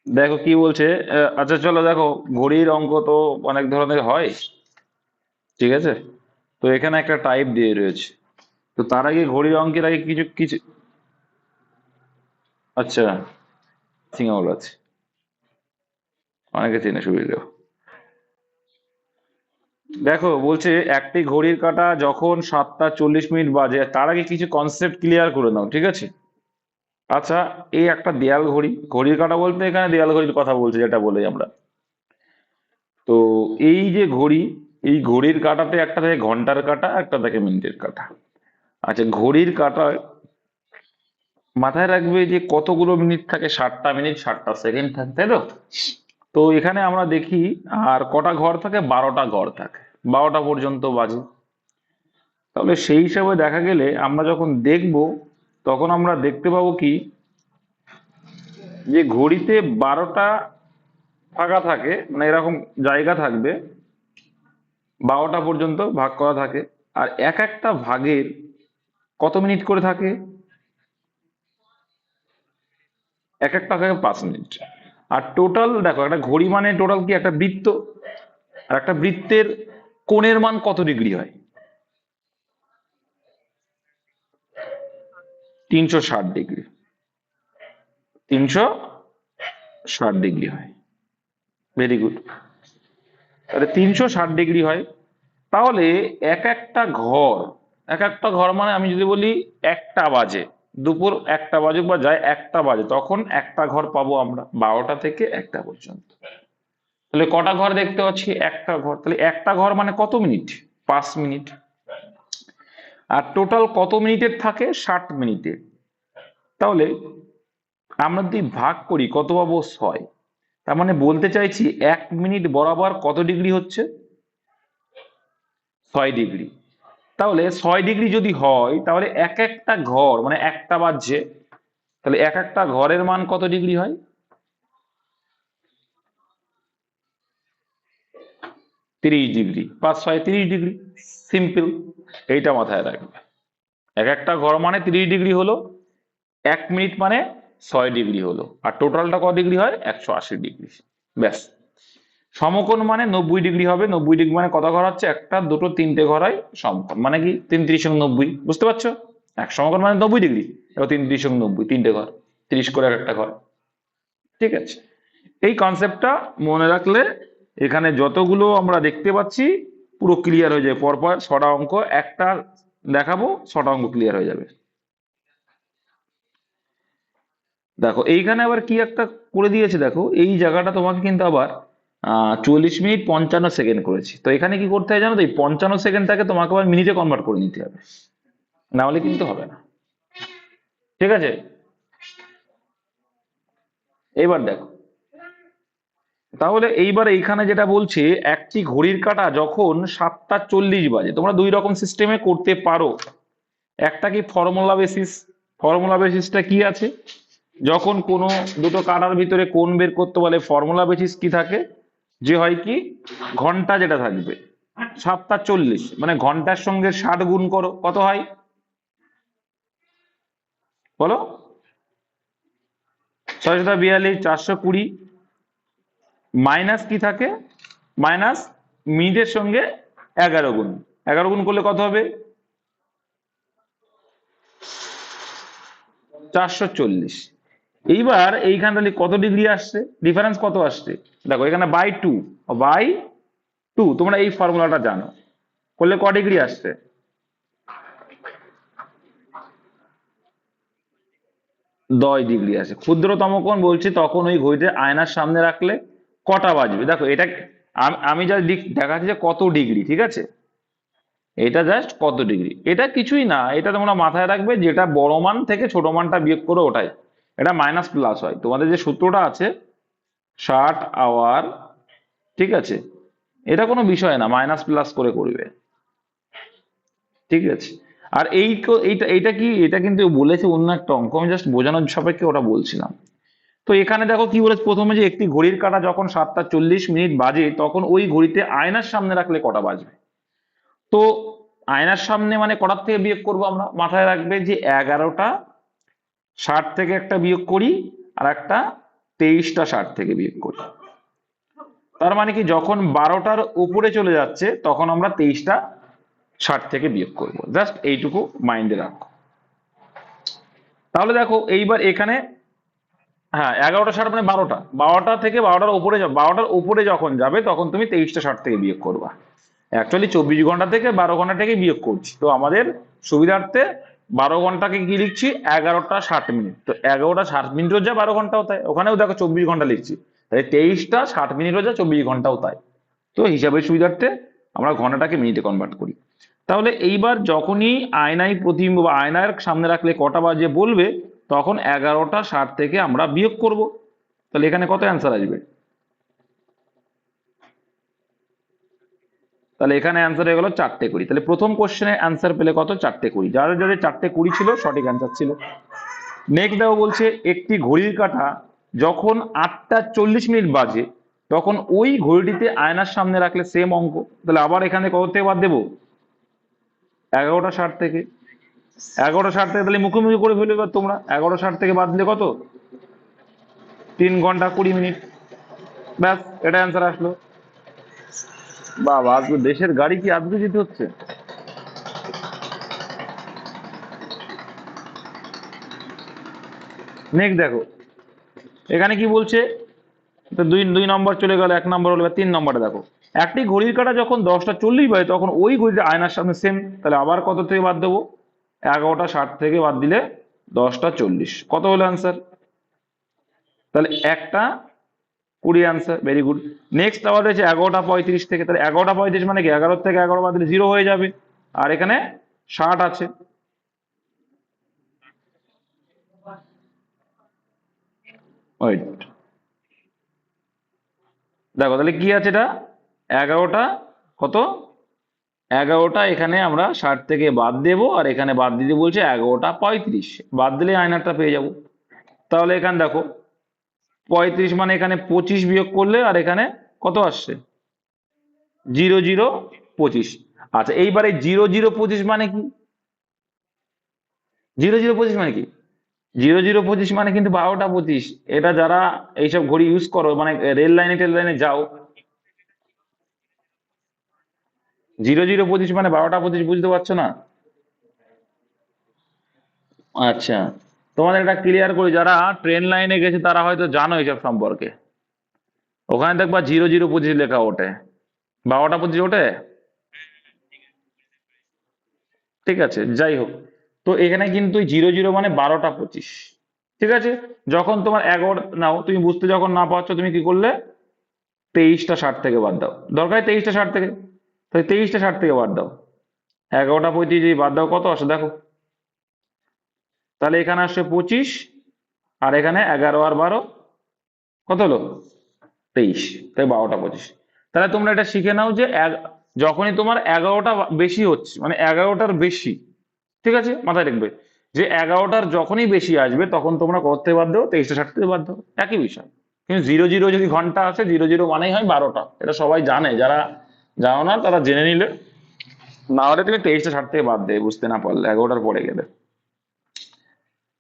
দেখো কি বলছে। আচ্ছা চলো দেখো, ঘড়ির অঙ্ক তো অনেক ধরনের হয়, ঠিক আছে। তো এখানে একটা টাইপ দিয়ে রয়েছে। তো তার আগে ঘড়ির অঙ্কের আগে কিছু কিছু। আচ্ছা, সিঙ্গাপুর আছে, অনেকে চেনে সুবিধা। দেখো বলছে একটি ঘড়ির কাঁটা যখন 7টা 40 মিনিট বাজে, তার আগে কিছু কনসেপ্ট ক্লিয়ার করে নাও, ঠিক আছে। আচ্ছা, এই একটা দেয়াল ঘড়ি, ঘড়ির কাঁটা বলতে এখানে দেয়াল ঘড়ির কথা বলছে, যেটা বলি আমরা। তো এই যে ঘড়ি, এই ঘড়ির কাঁটাতে একটা থাকে ঘন্টার কাঁটা, একটা থাকে মিনিটের কাঁটা। আচ্ছা, ঘড়ির কাঁটায় মাথায় রাখবে যে কতগুলো মিনিট থাকে, 60টা মিনিট 60টা সেকেন্ড থাকে, তাই তো। তো এখানে আমরা দেখি, আর কটা ঘর থাকে, 12টা ঘর থাকে, 12টা পর্যন্ত বাজে। তাহলে সেই হিসাবে দেখা গেলে আমরা যখন দেখব, তখন আমরা দেখতে পাবো কি, যে ঘড়িতে 12টা ফাঁকা থাকে, মানে এরকম জায়গা থাকবে, 12টা পর্যন্ত ভাগ করা থাকে। আর এক একটা ভাগের কত মিনিট করে থাকে, এক একটা ভাগে 5 মিনিট। আর টোটাল দেখো, একটা ঘড়ি মানে টোটাল কি একটা বৃত্ত, আর একটা বৃত্তের কোণের মান কত ডিগ্রি হয়? 360 ডিগ্রি। 360 ডিগ্রি হয়। Very good. তাহলে 360 ডিগ্রি হয়। তাহলে এক একটা ঘর, এক একটা ঘর মানে আমি যদি বলি 1টা বাজে, দুপুর 1টা বাজুক বা যায় 1টা বাজে, তখন একটা ঘর পাবো আমরা 12টা থেকে 1টা পর্যন্ত। তাহলে কটা ঘর দেখতে পাচ্ছি? একটা ঘর। তাহলে একটা ঘর মানে কত মিনিট? 5 মিনিট। আর টোটাল কত মিনিটের থাকে? 60 মিনিটে। তাহলে আমরা যদি ভাগ করি কত পাবো? 6। তার মানে বলতে চাইছি 1 মিনিট বরাবর কত ডিগ্রি হচ্ছে? 6 ডিগ্রি। তাহলে 6 ডিগ্রি যদি হয়, তাহলে এক একটা ঘর মানে একটা বাজছে, তাহলে এক একটা ঘরের মান কত ডিগ্রি হয়? 30 ডিগ্রি। 5 6 30 ডিগ্রি। সিম্পল। এইটা মাথায় রাখবে। এক একটা ঘর মানে 30 ডিগ্রি হলো, 1 মিনিট মানে 6 ডিগ্রি হলো, আর টোটালটা কত ডিগ্রি হয়? 180 ডিগ্রি। ব্যাস। সমকোণ মানে 90 ডিগ্রি হবে। 90 ডিগ্রি মানে কত ঘর হচ্ছে? একটা, দুটো, তিনটে ঘর হয় সমকোণ। মানে কি 3 × 30 = 90, বুঝতে পারছো? এক সমকোণ মানে 90 ডিগ্রি। এবার 3 × 30 = 90, তিনটে ঘর, 30 করে এক একটা ঘর। ঠিক আছে। এই কনসেপ্টটা মনে রাখলে এখানে যতগুলো আমরা দেখতে পাচ্ছি পুরো ক্লিয়ার হয়ে যাবে। পরপর 6টা অঙ্ক একটা দেখাবো, 6টা অঙ্ক ক্লিয়ার হয়ে যাবে। দেখো এইখানে আবার কি একটা করে দিয়েছে, দেখো এই জায়গাটা তোমাকে কিন্তু আবার 40 মিনিট 55 সেকেন্ড করেছি। তো এখানে কি করতে হয় জানো তো, এই 55 সেকেন্ডটাকে তোমাকে আবার মিনিটে কনভার্ট করে নিতে হবে, না হলে কিন্তু হবে না। ঠিক আছে। এইবার দেখো, তাহলে এইবার এইখানে যেটা বলছে, একটি ঘড়ির কাঁটা যখন 7টা 40 বাজে, তোমরা দুই রকম সিস্টেমে করতে পারো। একটা কি ফর্মুলা বেসিস। ফর্মুলা বেসিসটা কি আছে? যখন কোনো দুটো কাঁটার ভিতরে কোণ বের করতে বলে, ফর্মুলা বেসিস কি থাকে, যে হয় কি, ঘন্টা যেটা থাকবে 7টা 40, মানে ঘন্টার সঙ্গে 60 গুণ করো, কত হয় বলো? 642 420, মাইনাস কি থাকে, মাইনাস মিনিটের সঙ্গে 11 গুণ। 11 গুণ করলে কত হবে? 440। এইবার এইখানটা কত ডিগ্রি আসছে, ডিফারেন্স কত আসছে? দেখো এখানে বাই 2, বাই 2, তোমরা এই ফর্মুলাটা জানো, করলে ক ডিগ্রি আসছে? 10 ডিগ্রি আসে। ক্ষুদ্রতম কোণ বলছি, তখন ওই ঘড়িতে আয়নার সামনে রাখলে কটা বাজবে। দেখো এটা আমি যা দেখাচ্ছি যে কত ডিগ্রি, ঠিক আছে। এটা জাস্ট কত ডিগ্রি, এটা কিছুই না। এটা তোমরা মাথায় রাখবে, যেটা বড় মান থেকে ছোট মানটা বিয়োগ করে ওটাই, এটা মাইনাস প্লাস হয়। তোমাদের যে সূত্রটা আছে 60 আওয়ার, ঠিক আছে, এটা কোনো বিষয় না, মাইনাস প্লাস করে করবে। ঠিক আছে। আর এইটা এইটা কি, এটা কিন্তু বলেছে অন্য একটা অঙ্ক, আমি জাস্ট বোঝানোর সাপেক্ষে ওটা বলছিলাম। তো এখানে দেখো কি বলেছে প্রথমে, যে একটি ঘড়ির কাঁটা যখন 7টা 40 মিনিট বাজে, তখন ওই ঘড়িতে আয়নার সামনে রাখলে কটা বাজবে। তো আয়নার সামনে মানে কটার থেকে বিয়োগ করবো আমরা? মাথায় রাখবে যে 11টা 60 থেকে একটা বিয়োগ করি, আর একটা 23টা 60 থেকে বিয়োগ করি। তার মানে কি যখন 12টার উপরে চলে যাচ্ছে তখন আমরা 23টা 60 থেকে বিয়োগ করব। জাস্ট এইটুকু মাইন্ডে রাখো। তাহলে দেখো এইবার এখানে, হ্যাঁ 11টা 60 মানে 12টা থেকে 12টার উপরে যখন যাবে তখন তুমি 23টা 60 থেকে বিয়োগ করবা। অ্যাকচুয়ালি 24 ঘন্টা থেকে 12 ঘন্টা থেকে বিয়োগ করছি, তো আমাদের সুবিধার্থে 12 ঘন্টাকে কি লিখছি 11টা 60 মিনিট, তো 11টা 60 মিনিটও যা 12 ঘন্টাও তাই, ওখানেও দেখো 24 ঘন্টা লিখছি, তাই 23টা 60 মিনিটও যা 24 ঘন্টাও তাই। তো হিসাবের সুবিধার্থে আমরা ঘন্টাটাকে মিনিটে কনভার্ট করি। তাহলে এইবার যখনই আয়নায় প্রতিবিম্ব বা আয়নার সামনে রাখলে কটা বাজে বলবে, তখন 11টা 60 থেকে আমরা বিয়োগ করব। তাহলে এখানে কত অ্যান্সার আসবে? তাহলে এখানে অ্যান্সার হয়ে গেল 4টে 20। তাহলে প্রথম কোশ্চেনে অ্যান্সার পেলে কত? 4টে 20। যাদের যাদের 4টে 20 ছিল সঠিক অ্যান্সার ছিল। নেক্সট দেখো বলছে একটি ঘড়ির কাঁটা যখন 8টা 40 মিনিট বাজে তখন ওই ঘড়িটিতে আয়নার সামনে রাখলে সেম অঙ্ক। তাহলে আবার এখানে কত থেকে বাদ দেবো? 11টা 60 থেকে। 11টা 60 থেকে তাহলে মুখোমুখি করে ফেলবে এবার তোমরা। 11টা 60 থেকে বাদ দিলে কত? 3 ঘন্টা 20 মিনিট। ব্যাস, এটা অ্যান্সার আসলো। বাবা, আজকে দেশের গাড়ি কি আজকে যেতে হচ্ছে। নেক্সট দেখো এখানে কি বলছে, তো দুই দুই নম্বর চলে গেল, 1 নম্বর হলো। 3 নম্বরে দেখো একটি ঘড়ির কাঁটা যখন 10টা 40 বাজে তখন ওই ঘড়িটা আয়নার সামনে সেম। তাহলে আবার কত থেকে বাদ দেবো? 11টা 60 থেকে বাদ দিলে 10টা 40। কত হলো অ্যান্সার? তাহলে 1টা 20 অ্যান্সার। Very good. নেক্সট আবার রয়েছে 11টা 35 থেকে। তাহলে 11টা 35 মানে কি 11 থেকে 11 বাদ দিলে 0 হয়ে যাবে, আর এখানে 60 আছে। ওয়েট, দেখো তাহলে কি আছে এটা 11টা কত 11টা এখানে আমরা 60 থেকে বাদ দেবো, আর এখানে বাদ দিতে বলছে 11টা 35, বাদ দিলে আয়নারটা পেয়ে যাব। তাহলে এখানে দেখো 35 মানে এখানে 25 বিয়োগ করলে আর এখানে কত আসছে 0025। আচ্ছা এইবারে 0025 মানে কি? 0025 মানে কি? 0025 মানে কিন্তু 12টা 25। এটা যারা এইসব ঘড়ি ইউজ করো, মানে রেল লাইনে টেল লাইনে যাও, 0025 মানে 12টা 25, বুঝতে পারছো না? আচ্ছা, তোমাদের এটা ক্লিয়ার করি, যারা ট্রেন লাইনে গেছে তারা হয়তো জানো এইসব সম্পর্কে। ওখানে দেখবা 0025 লেখা ওঠে, 12টা 25 ওঠে। ঠিক আছে, যাই হোক, তো এখানে কিন্তু 00 মানে 12টা 25। ঠিক আছে, যখন তোমার 11 নাও, তুমি বুঝতে যখন না পারছো তুমি কি করলে 23টা 60 থেকে বাদ দাও, দরকার 23টা 60 থেকে, তাই 23টা 60 থেকে বাদ দাও। 11টা 35 যদি বাদ দাও কত আসে দেখো, তাহলে এখানে আসছে 25, আর এখানে 11 আর 12 কত হলো 23, তাই 12টা 25। তাহলে তোমরা এটা শিখে নাও যে যখনই তোমার 11টা বেশি হচ্ছে, মানে 11টার বেশি, ঠিক আছে মাথায় রাখবে যে 11টার যখনই বেশি আসবে তখন তোমরা করতে বাদ দাও 23টা 60 থেকে বাদ দাও, একই বিষয়। কিন্তু 00 যদি ঘন্টা আসে, 00 মানেই হয় 12টা, এটা সবাই জানে, যারা জানো না তারা জেনে নিলে, না হলে তুমি 23টা 60 থেকে বাদ দেবে বুঝতে না পারলে 11টার পরে গেলে।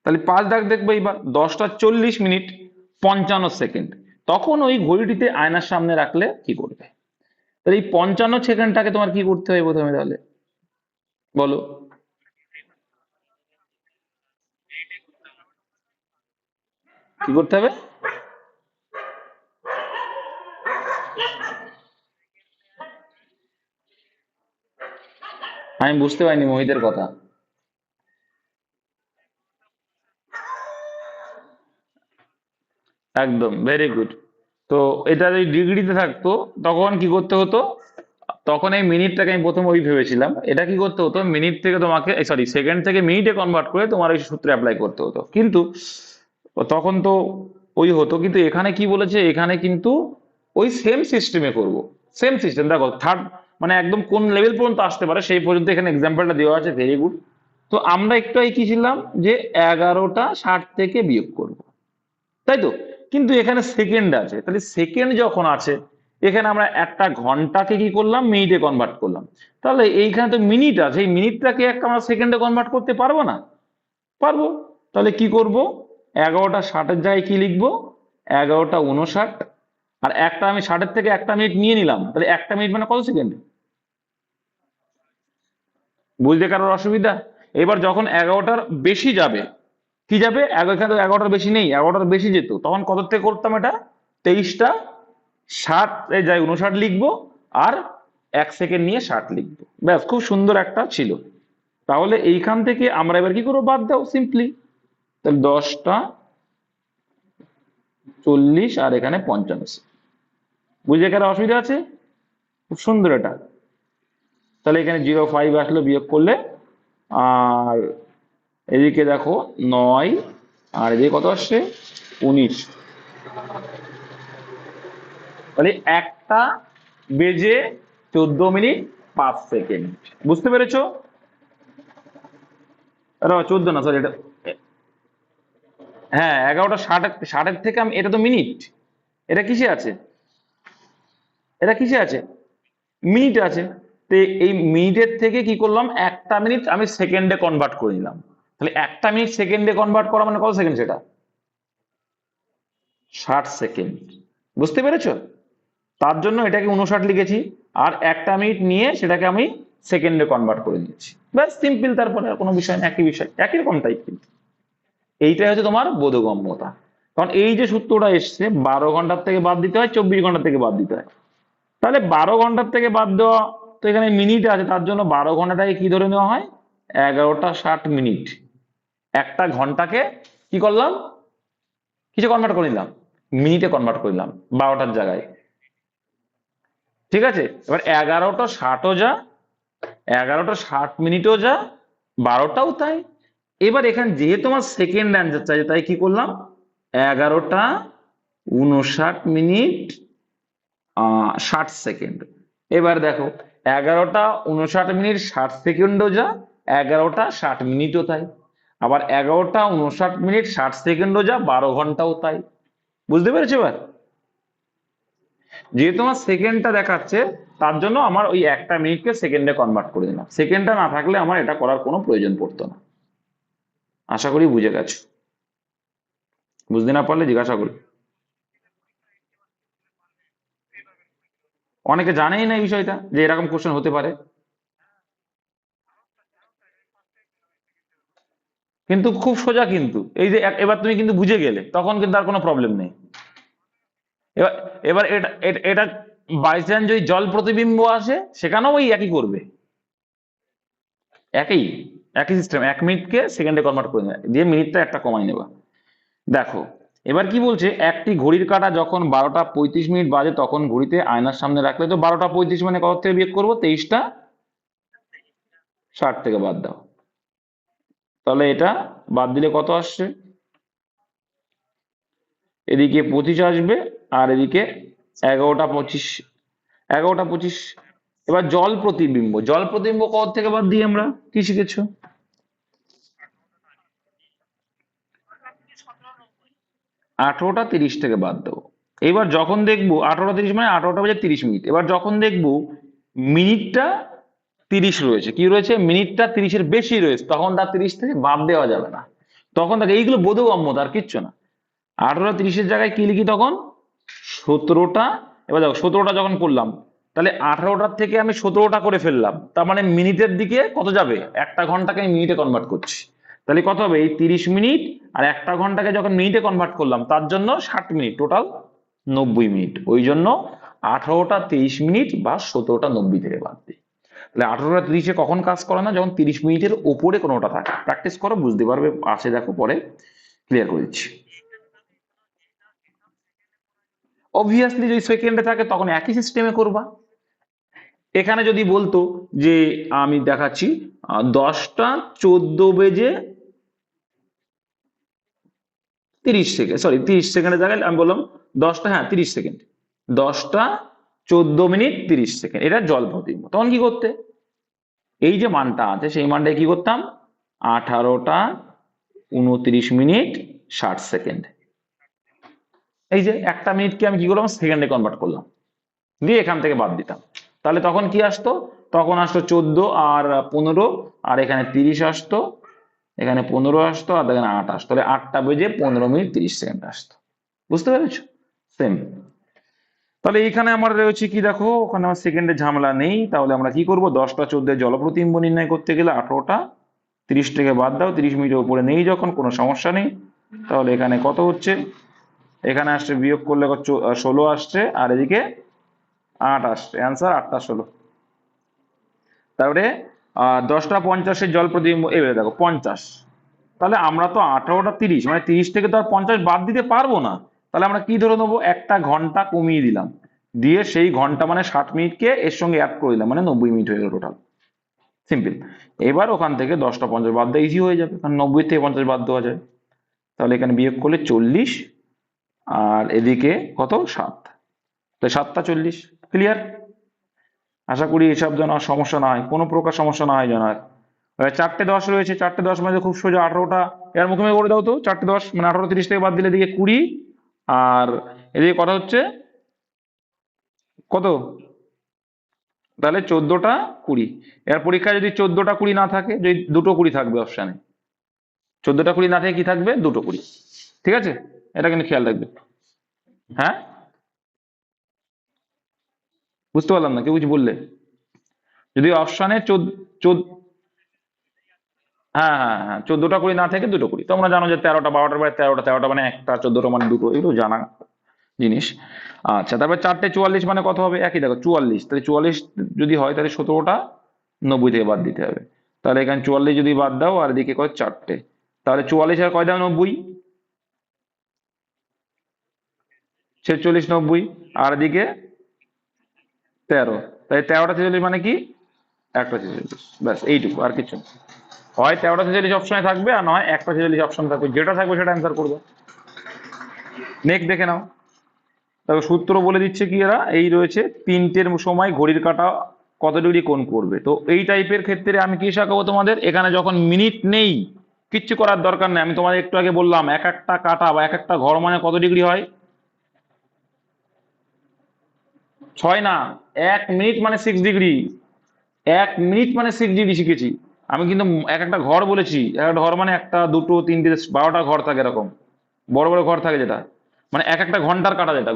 তাহলে 5 দাগ দেখবে এবার 10টা 40 মিনিট 55 সেকেন্ড, তখন ওই ঘড়িটিতে আয়নার সামনে রাখলে কি করবে? তাহলে এই 55 সেকেন্ডটাকে তোমার কি করতে হবে প্রথমে, তাহলে বলো। কি করতে হবে? আমি বুঝতে পারিনি মোহিতের কথা। একদম ভেরি গুড। তো এটা যদি ডিগ্রিতে থাকতো তখন কি করতে হতো? তখন এই মিনিটটাকে আমি প্রথম ওই ভেবেছিলাম, এটা কি করতে হতো মিনিট থেকে তোমাকে, সরি সেকেন্ড থেকে মিনিটে কনভার্ট করে তোমার ওই সূত্রে অ্যাপ্লাই করতে হতো, কিন্তু তখন তো ওই হতো, কিন্তু এখানে কি বলেছে, এখানে কিন্তু ওই সেম সিস্টেমে করব। সেম সিস্টেম দেখো, থার্ড মানে একদম কোন লেভেল পর্যন্ত আসতে পারে সেই পর্যন্ত এখানে এক্সাম্পলটা দেওয়া আছে। Very good. তো আমরা একটু কি ছিলাম যে 11টা 60 থেকে বিয়োগ করব, তাই তো? কিন্তু এখানে সেকেন্ড আছে, তাহলে সেকেন্ড যখন আছে এখানে আমরা একটা ঘন্টাকে কি করলাম মিনিটে কনভার্ট করলাম, তাহলে এইখানে তো মিনিট আছে, এই মিনিটটাকে একটা আমরা সেকেন্ডে কনভার্ট করতে পারবো না? পারবো। তাহলে কি করব, 11টা 60-এর জায়গায় কি লিখবো 11টা 59, আর একটা আমি 60-এর থেকে একটা মিনিট নিয়ে নিলাম, তাহলে একটা মিনিট মানে কত সেকেন্ড? বুঝতে কারোর অসুবিধা? এবার যখন 11টার বেশি যাবে, কি যাবে, এখানে তো 11টার বেশি নেই, 11টার বেশি যেত, তখন কত থেকে করতাম এটা? 23টা 60 এ যাই 59 লিখবো, আর 1 সেকেন্ড নিয়ে 60 লিখবো, ব্যাস, খুব সুন্দর একটা ছিল। তাহলে এইখান থেকে আমরা এবার কি করবো, বাদ দাও সিম্পলি। তাহলে 10টা 40 আর এখানে 55। বুঝে কারো অসুবিধা আছে? খুব সুন্দর এটা। তাহলে এখানে 05 আসলো বিয়োগ করলে, আর এদিকে দেখো 9, আর এদিকে কত আসছে, 19। তাহলে 1টা বেজে 14 মিনিট 5 সেকেন্ড। বুঝতে পেরেছো? 14 না, সরি, এটা হ্যাঁ 11টা 60-এর থেকে আমি, এটা তো মিনিট, এটা কিসে আছে, এটা কিসে আছে, মিনিট আছে। তো এই মিনিটের থেকে কি করলাম, একটা মিনিট আমি সেকেন্ডে কনভার্ট করে নিলাম। তাহলে একটা মিনিট সেকেন্ডে কনভার্ট করা মানে কত সেকেন্ড সেটা, 60 সেকেন্ড। বুঝতে পেরেছো? তার জন্য এটাকে 59 লিখেছি, আর একটা মিনিট নিয়ে সেটাকে আমি সেকেন্ডে কনভার্ট করে দিচ্ছি, ব্যাস সিম্পল। তারপরে আর কোনো বিষয় না, একই বিষয়, একই রকম টাইপ। কিন্তু এইটাই হচ্ছে তোমার বোধগম্যতা। কারণ এই যে সূত্রটা এসছে, 12 ঘন্টার থেকে বাদ দিতে হয়, 24 ঘন্টার থেকে বাদ দিতে হয়। তাহলে 12 ঘন্টার থেকে বাদ দেওয়া, তো এখানে মিনিট আছে, তার জন্য 12 ঘন্টাটাকে কি ধরে নেওয়া হয়, 11টা 60 মিনিট। একটা ঘন্টাকে কি করলাম, কিসে কনভার্ট করে নিলাম, মিনিটে কনভার্ট করে নিলাম 12টার জায়গায়। ঠিক আছে, এবার 11টা 60ও যা, 11টা 60 মিনিটও যা, 12টাও তাই। এবার এখানে যেহেতু আমার সেকেন্ড অ্যান্সার চাই, তাই কি করলাম, 11টা 59 মিনিট 60 সেকেন্ড। এবার দেখো 11টা 59 মিনিট 60 সেকেন্ডও যা, 11টা 60 মিনিটও তাই। আবার 11টা 59 মিনিট 60 সেকেন্ডও যা, 12 ঘন্টাও তাই। বুঝতে পেরেছো? এবার যেহেতু আমার সেকেন্ডটা দেখাচ্ছে, তার জন্য আমার ওই একটা মিনিটকে সেকেন্ডে কনভার্ট করে দিলাম। সেকেন্ডটা না থাকলে আমার এটা করার কোনো প্রয়োজন পড়তো না। আশা করি বুঝে গেছো। বুঝতে না পারলে জিজ্ঞাসা করি। অনেকে জানেই না এই বিষয়টা, যে এরকম কোশ্চেন হতে পারে। কিন্তু খুব সোজা, কিন্তু এই যে এবার তুমি কিন্তু বুঝে গেলে, তখন কিন্তু আর কোনো প্রবলেম নেই। এবার এবার এটা এটা বাই চান্স যদি জল প্রতিবিম্ব আসে, সেখানেও ওই একই করবে, একই একই সিস্টেম, 1 মিনিটকে সেকেন্ডে কনভার্ট করে নেবে, দিয়ে মিনিটটা একটা কমাই নেবা। দেখো এবার কি বলছে, একটি ঘড়ির কাঁটা যখন 12টা 35 মিনিট বাজে, তখন ঘড়িতে আয়নার সামনে রাখলে, তো 12টা 35 মানে কত থেকে বিয়োগ করবো, 23টা 60 থেকে বাদ দাও। তাহলে এটা বাদ দিলে কত আসছে, এদিকে 25 আসবে, আর এদিকে 11টা 25, 11টা 25। এবার জল প্রতিবিম্ব, জল প্রতিবিম্ব কত থেকে বাদ দিই আমরা, কি শিখেছো, 18টা 30 থেকে বাদ দেবো। এবার যখন দেখবো 18টা 30 মানে 18টা 30 মিনিট, এবার যখন দেখবো মিনিটটা 30 রয়েছে, কি রয়েছে, মিনিটটা 30-এর বেশি রয়েছে, তখন তার 30 থেকে বাদ দেওয়া যাবে না। তখন তাকে এইগুলো বোধগম্যতা, আর কিচ্ছু না। 18টা 30-এর জায়গায় কি লিখি তখন, 17টা। এবার দেখো 17টা যখন করলাম, তাহলে 18টার থেকে আমি 17টা করে ফেললাম, তার মানে মিনিটের দিকে কত যাবে, একটা ঘন্টাকে আমি মিনিটে কনভার্ট করছি। তাহলে কত হবে, এই 30 মিনিট, আর একটা ঘন্টাকে যখন মিনিটে কনভার্ট করলাম, তার জন্য 60 মিনিট, টোটাল 90 মিনিট। ওই জন্য 18টা 23 মিনিট বা 17টা 90 থেকে বাদ দিই। তাহলে 18টা 30-এ কখন কাজ করে না, যখন 30 মিনিটের ওপরে কোনোটা থাকে। প্র্যাকটিস করো, বুঝতে পারবে, আছে দেখো, পরে ক্লিয়ার করে দিচ্ছি। অবভিয়াসলি যদি সেকেন্ডে থাকে তখন একই সিস্টেমে করবা। এখানে যদি বলতো যে, আমি দেখাচ্ছি, 10টা 14 বেজে 30 সেকেন্ড, সরি 30 সেকেন্ডের জায়গায় আমি বললাম 10টা, হ্যাঁ 30 সেকেন্ড, 10টা 14 মিনিট 30 সেকেন্ড, এটা জল প্রতিবিম্ব। তখন কি করতে, এই যে মানটা আছে সেই মানটাকে কি করতাম, 18টা 29 মিনিট 60 সেকেন্ড। এই যে একটা মিনিটকে আমি কি করলাম, সেকেন্ডে কনভার্ট করলাম, দিয়ে এখান থেকে বাদ দিতাম। তাহলে তখন কি আসতো, তখন আসতো 14 আর 15, আর এখানে 30 আসতো, এখানে 15 আসতো, আর এখানে 8 আসতো, তাহলে 8টা বেজে 15 মিনিট 30 সেকেন্ড আসতো। বুঝতে পেরেছো? সেম। তাহলে এইখানে আমার রয়েছে কি দেখো, ওখানে আমার সেকেন্ডের ঝামেলা নেই, তাহলে আমরা কি করব, 10টা 14 জলপ্রতিবিম্ব নির্ণয় করতে গেলে 18টা 30 থেকে বাদ দাও, 30 মিনিটের উপরে নেই যখন, কোনো সমস্যা নেই। তাহলে এখানে কত হচ্ছে, এখানে আসছে বিয়োগ করলে 16 আসছে, আর এদিকে 8 আসছে, অ্যান্সার 8টা 16। তারপরে 10টা 50-এর জল প্রতিবিম্ব, এবারে দেখো 50, তাহলে আমরা তো 18টা 30, মানে 30 থেকে তো আর 50 বাদ দিতে পারবো না। তাহলে আমরা কি ধরে নেবো, একটা ঘন্টা কমিয়ে দিলাম, দিয়ে সেই ঘন্টা মানে 60 মিনিটকে এর সঙ্গে অ্যাড করে দিলাম, মানে 90 মিনিট হয়ে গেল টোটাল। সিম্পল। এবার ওখান থেকে 10টা 50 বাদ দেওয়া ইজি হয়ে যাবে, কারণ 90 থেকে 50 বাদ দেওয়া যায়। তাহলে এখানে বিয়োগ করলে 40, আর এদিকে কত 7, তাই 7টা 40। ক্লিয়ার? আশা করি এসব যেন আর সমস্যা না হয়, কোনো প্রকার সমস্যা না হয় যেন আর। এবার 4টে 10 রয়েছে, 4টে 10 মানে খুব সোজা 18টা, এর মুখে মুখে করে দাও তো, 4টে 10 মানে 18 30 থেকে বাদ দিলে এদিকে 20, আর এদিকে কথা হচ্ছে কত, তাহলে 14টা 20। এর পরীক্ষায় যদি 14টা 20 না থাকে, যদি দুটো 20 থাকবে অপশানে, 14টা 20 না থেকে কি থাকবে, দুটো 20। ঠিক আছে, এটা কিন্তু খেয়াল রাখবে। হ্যাঁ, বুঝতে পারলাম না, কেউ কিছু বললে? যদি অপশানে হ্যাঁ হ্যাঁ হ্যাঁ, 14টা 20 না থেকে দুটো 20। তোমরা জানো যে 13টা 12টার পরে 13টা, 13টা মানে একটা, 14টা মানে দুটো, এগুলো জানা জিনিস। আচ্ছা, তারপরে 4টে 44 মানে কত হবে, একই দেখো 44, তাহলে 44 যদি হয় তাহলে 17টা 90 থেকে বাদ দিতে হবে। তাহলে এখানে 44 যদি বাদ দাও, আর এদিকে কয় 4টে, তাহলে 44 আর কয় দাও 90, 46 90, আর এদিকে 13, তাই 13টা 46 মানে কি, একটা 46, ব্যাস এইটুকু, আর কিছু না। হয় 13টা 46 অপশনে থাকবে, আর নয় একটা 46 অপশন থাকবে, যেটা থাকবে সেটা অ্যান্সার করবে। নেক্সট দেখে নাও। দেখো সূত্র বলে দিচ্ছে কি, এরা এই রয়েছে 3টের সময় ঘড়ির কাঁটা কত ডিগ্রি কোণ করবে। তো এই টাইপের ক্ষেত্রে আমি কি শেখাবো তোমাদের, এখানে যখন মিনিট নেই, কিচ্ছু করার দরকার নেই। আমি তোমাদের একটু আগে বললাম এক একটা কাঁটা বা এক একটা ঘর মানে কত ডিগ্রি হয়, 6 না, 1 মিনিট মানে 6 ডিগ্রি। 1 মিনিট মানে 6 ডিগ্রি শিখেছি আমি, কিন্তু এক একটা ঘর বলেছি, এক একটা ঘর মানে একটা দুটো তিনটে 12টা ঘর থাকে, এরকম বড় বড় ঘর থাকে, যেটা মানে এক একটা ঘন্টার কাটা, যেটা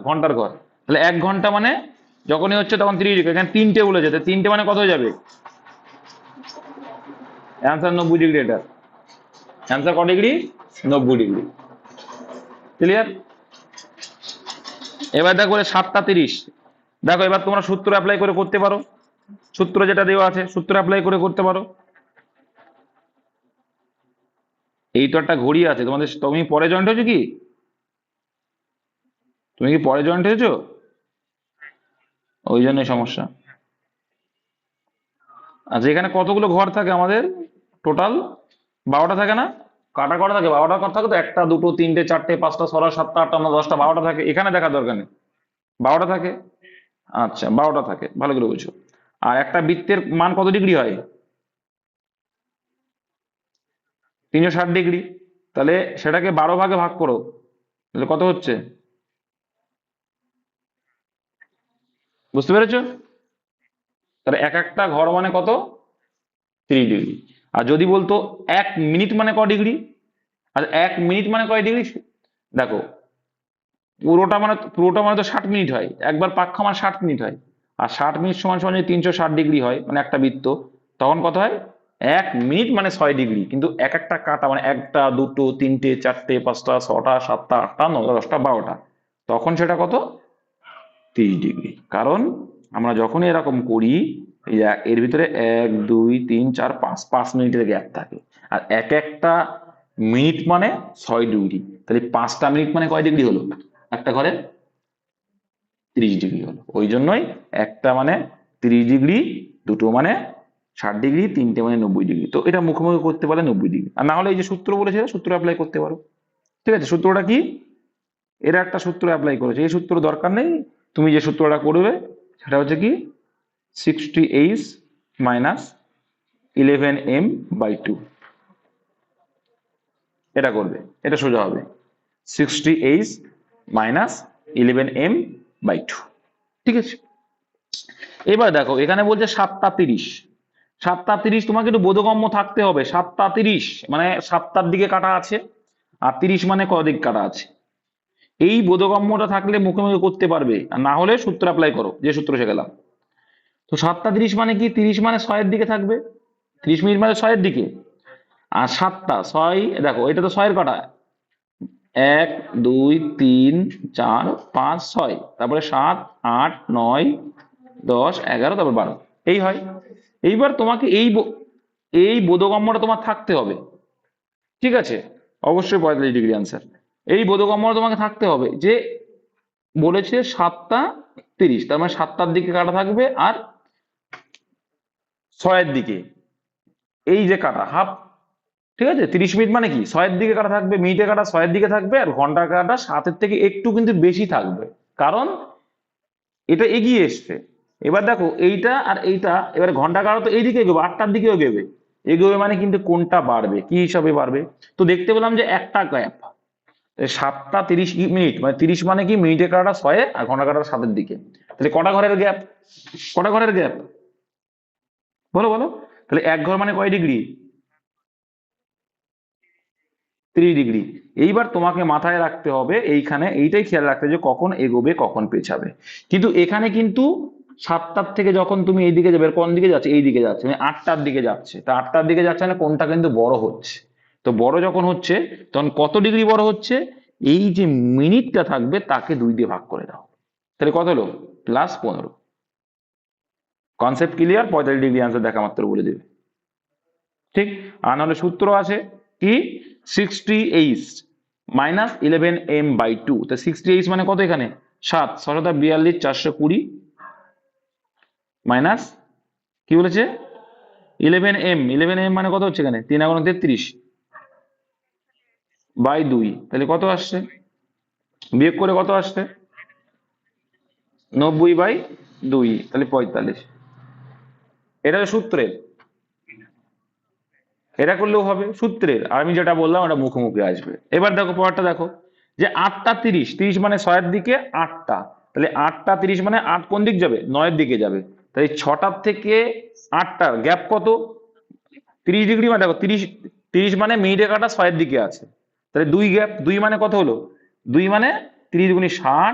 ঘন্টার ঘর। তাহলে 1 ঘন্টা মানে যখনই হচ্ছে তখন 30 ডিগ্রি, এখানে 3টে বলেছে, তাহলে 3টে মানে কত হয়ে যাবে, অ্যান্সার 90 ডিগ্রি। এটা অ্যান্সার কত ডিগ্রি, 90 ডিগ্রি। ক্লিয়ার? এবার দেখো 7টা 30, দেখো এবার তোমরা সূত্র অ্যাপ্লাই করে করতে পারো, সূত্র যেটা দেওয়া আছে সূত্র অ্যাপ্লাই করে করতে পারো। এই তো একটা ঘড়ি আছে তোমাদের, তুমি পরে জয়েন্ট হয়েছো কি, তুমি কি পরে জয়েন্ট হয়েছো, ওই জন্যই সমস্যা। আচ্ছা, এখানে কতগুলো ঘর থাকে আমাদের, টোটাল 12টা থাকে না, কাটা কটা থাকে, 12টা ঘর থাকে তো, একটা দুটো তিনটে চারটে পাঁচটা 6টা 7টা 8টা 9টা 10টা 12টা থাকে, এখানে দেখার দরকার নেই, 12টা থাকে। আচ্ছা, 12টা থাকে, ভালো করে বুঝো। আর একটা বৃত্তের মান কত ডিগ্রি হয়, 360 ডিগ্রি। তাহলে সেটাকে 12 ভাগে ভাগ করো, তাহলে কত হচ্ছে, বুঝতে পেরেছো? তাহলে এক একটা ঘর মানে কত, 3 ডিগ্রি। আর যদি বলতো 1 মিনিট মানে ক ডিগ্রি, আর 1 মিনিট মানে কয় ডিগ্রি, দেখো পুরোটা মানে তো 60 মিনিট হয়, একবার পাক্কা মানে 60 মিনিট হয়। আর 60 মিনিট সমান সমান যদি 360 ডিগ্রি হয়, মানে একটা বৃত্ত, তখন কত হয়, 1 মিনিট মানে 6 ডিগ্রি। কিন্তু এক একটা কাটা মানে একটা দুটো তিনটে চারটে পাঁচটা 6টা 7টা 8টা 9টা 10টা 12টা, তখন সেটা কত, 30 ডিগ্রি। কারণ আমরা যখনই এরকম করি, এর ভিতরে 1 2 3 4 5 5 মিনিটের গ্যাপ থাকে, আর এক একটা মিনিট মানে 6 ডিগ্রি। তাহলে 5টা মিনিট মানে কয় ডিগ্রি হলো, একটা ঘরে 30 ডিগ্রি হলো। ওই জন্যই একটা মানে 30 ডিগ্রি, দুটো মানে 60 ডিগ্রি, তিনটে মানে 90 ডিগ্রি। তো এটা মুখোমুখি করতে পারলে 90 ডিগ্রি, আর না হলে এই যে সূত্র বলেছে সূত্র অ্যাপ্লাই করতে পারো। ঠিক আছে, সূত্রটা কি, এরা একটা সূত্র অ্যাপ্লাই করেছে, এই সূত্র দরকার নেই, তুমি যে সূত্রটা করবে সেটা হচ্ছে কি, 60h মাইনাস 11m/2, এটা করবে, এটা সোজা হবে 60h মাইনাস 11m/2। ঠিক আছে, এবার দেখো এখানে বলছে 7টা 30, 7টা 30 তোমাকে একটু বোধগম্য থাকতে হবে, 7টা 30 মানে 7টার দিকে কাটা আছে, আর 30 মানে কদিক কাটা আছে। এই বোধগম্যটা থাকলে মুখে মুখে করতে পারবে, আর না হলে সূত্র অ্যাপ্লাই করো, যে সূত্র শিখালাম। তো 7টা 30 মানে কি? 30 মানে 6-এর দিকে থাকবে, 30 মিনিট মানে 6-এর দিকে। আর 7টা 6, দেখো এটা তো 6-এর কাটা, 1 2 3 4 5 6, তারপরে 7 8 9 10 11, তারপর 12, এই হয়। এইবার তোমাকে এই বোধগম্যটা তোমার থাকতে হবে, ঠিক আছে? অবশ্যই 45 ডিগ্রি আনসার। এই বোধগম্যটা তোমাকে থাকতে হবে যে বলেছে 7টা 30, তার মানে 7টার দিকে কাটা থাকবে আর 6-এর দিকে এই যে কাটা হাফ, ঠিক আছে? 30 মিনিট মানে কি 6-এর দিকে কাটা থাকবে, মিনিটের কাটা 6-এর দিকে থাকবে, আর ঘন্টার কাটা 7-এর থেকে একটু কিন্তু বেশি থাকবে, কারণ এটা এগিয়ে এসছে। এবার দেখো এইটা আর এইটা, এবার ঘন্টা কাটা তো এইদিকে এগোবে, 8টার দিকে এগোবে, এগোবে মানে কিন্তু কোনটা বাড়বে, কি হিসাবে বাড়বে? তো দেখতে পেলাম যে একটা গ্যাপ, 7টা 30 মিনিট, মানে 30 মানে কি মিনিটের কাটা 6-এ আর ঘন্টা কাটা 7-এর দিকে, তাহলে কটা ঘরের গ্যাপ? কটা ঘরের গ্যাপ? বলো বলো। তাহলে এক ঘর মানে কয় ডিগ্রি? 30 ডিগ্রি। এইবার তোমাকে মাথায় রাখতে হবে এইখানে এইটাই খেয়াল রাখতে যে কখন এগোবে কখন পেছাবে। কিন্তু এখানে কিন্তু 7টার থেকে যখন তুমি এইদিকে যাবে, কোন দিকে যাচ্ছে? এই দিকে যাচ্ছে, মানে 8টার দিকে যাচ্ছে, তা 8টার দিকে যাচ্ছে মানে কোনটা কিন্তু বড় হচ্ছে। তো বড় যখন হচ্ছে তখন কত ডিগ্রি বড় হচ্ছে? এই যে মিনিটটা থাকবে তাকে 2 দিয়ে ভাগ করে দাও, তাহলে কত হলো? +15। Concept clear? 45 ডিগ্রি আনসার দেখা মাত্র বলে দেবে, ঠিক? আর নাহলে সূত্র আছে কি? 60h minus 11m/2। তা 60h মানে কত? এখানে 7 6 42 420 মাইনাস কি বলেছে? 11m মানে কত হচ্ছে এখানে? 3×33/2, তাহলে কত আসছে? বিয়োগ করে কত আসছে? 90/2, তাহলে 45। এটা তো সূত্রের, এটা করলেও হবে সূত্রের, আর আমি যেটা বললাম ওটা মুখোমুখি আসবে। এবার দেখো পরেরটা দেখো, যে 8টা 30, মানে 6-এর দিকে 8টা, তাহলে 8টা 30 মানে 8 কোন দিক যাবে? 9-এর দিকে যাবে, তাই 6টার থেকে 8টার গ্যাপ কত? 30 ডিগ্রি। মানে দেখো 30 মানে মিনিটে কাটা 6-এর দিকে আছে, তাহলে 2 গ্যাপ, 2 মানে কত হলো? 2 মানে 30 × 60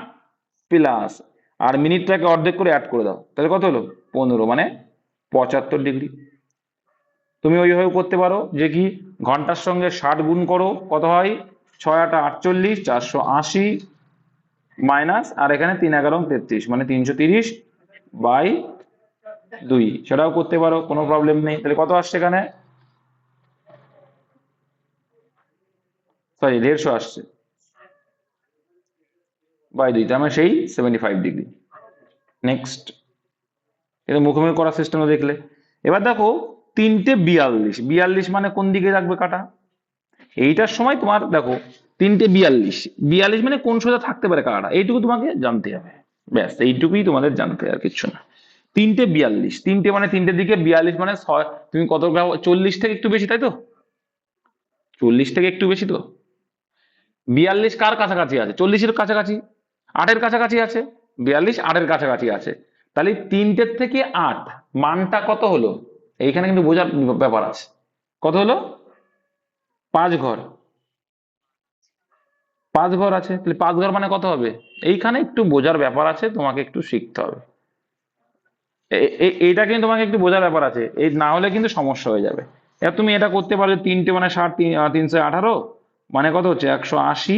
প্লাস, আর মিনিটটাকে অর্ধেক করে অ্যাড করে দাও, তাহলে কত হলো? 15, মানে 75 ডিগ্রি। তুমি ওইভাবে করতে পারো যে কি, ঘন্টার সঙ্গে 60 গুণ করো, কত হয়? 6 8 48, 480 মাইনাস, আর এখানে 3 11 33, মানে 330/2, সেটাও করতে পারো, কোনো প্রবলেম নেই। তাহলে কত আসছে এখানে? সরি 150 আসছে বাই 2, তার মানে সেই 75 ডিগ্রি। নেক্সট, এটা মুখোমুখি করার সিস্টেমে দেখলে। এবার দেখো 3টে 42, 42 মানে কোন দিকে রাখবে কাটা? এইটার সময় তোমার দেখো 3টে 42, 42 মানে কোন সোজা থাকতে পারে কাটা, এইটুকু তোমাকে জানতে হবে, ব্যাস এইটুকুই তোমাদের জানতে হবে, আর কিছু না। 3টে 42, 3টে মানে 3টের দিকে 42 মানে 6, তুমি কত গ্রাম? 40 থেকে একটু বেশি, তাই তো? 40 থেকে একটু বেশি তো। 42 কার কাছাকাছি আছে? 40-এর কাছাকাছি, 8-এর কাছাকাছি আছে। 42 8-এর কাছাকাছি আছে, তাহলে 3টের থেকে 8 মানটা কত হলো? এইখানে কিন্তু বোঝার ব্যাপার আছে। কত হলো? 5 ঘর। 5 ঘর আছে, তাহলে 5 ঘর মানে কত হবে? এইখানে একটু বোঝার ব্যাপার আছে, তোমাকে একটু শিখতে হবে। এইটা কিন্তু তোমাকে একটু বোঝার ব্যাপার আছে, এই না হলে কিন্তু সমস্যা হয়ে যাবে। এবার তুমি এটা করতে পারো, 3টে মানে 60, 318 মানে কত হচ্ছে? 180,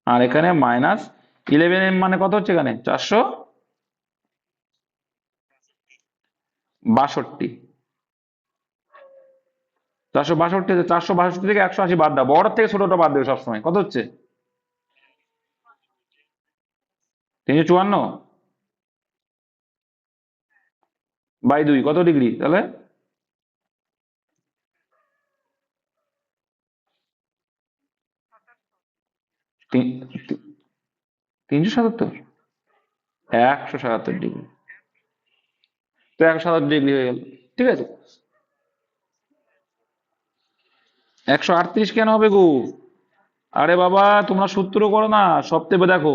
আর এখানে মাইনাস 11m মানে কত হচ্ছে এখানে? 462। 462, 462 থেকে 180 বাদ দাও, বড় থেকে ছোটটা বাদ দেবে সবসময়, কত হচ্ছে? 354/2, কত ডিগ্রি তাহলে? 377, 177 ডিগ্রি। তো 177 ডিগ্রি হয়ে গেল, ঠিক আছে। 138 কেন হবে গো? আরে বাবা তোমরা সূত্র করো না সপ্তাহে, দেখো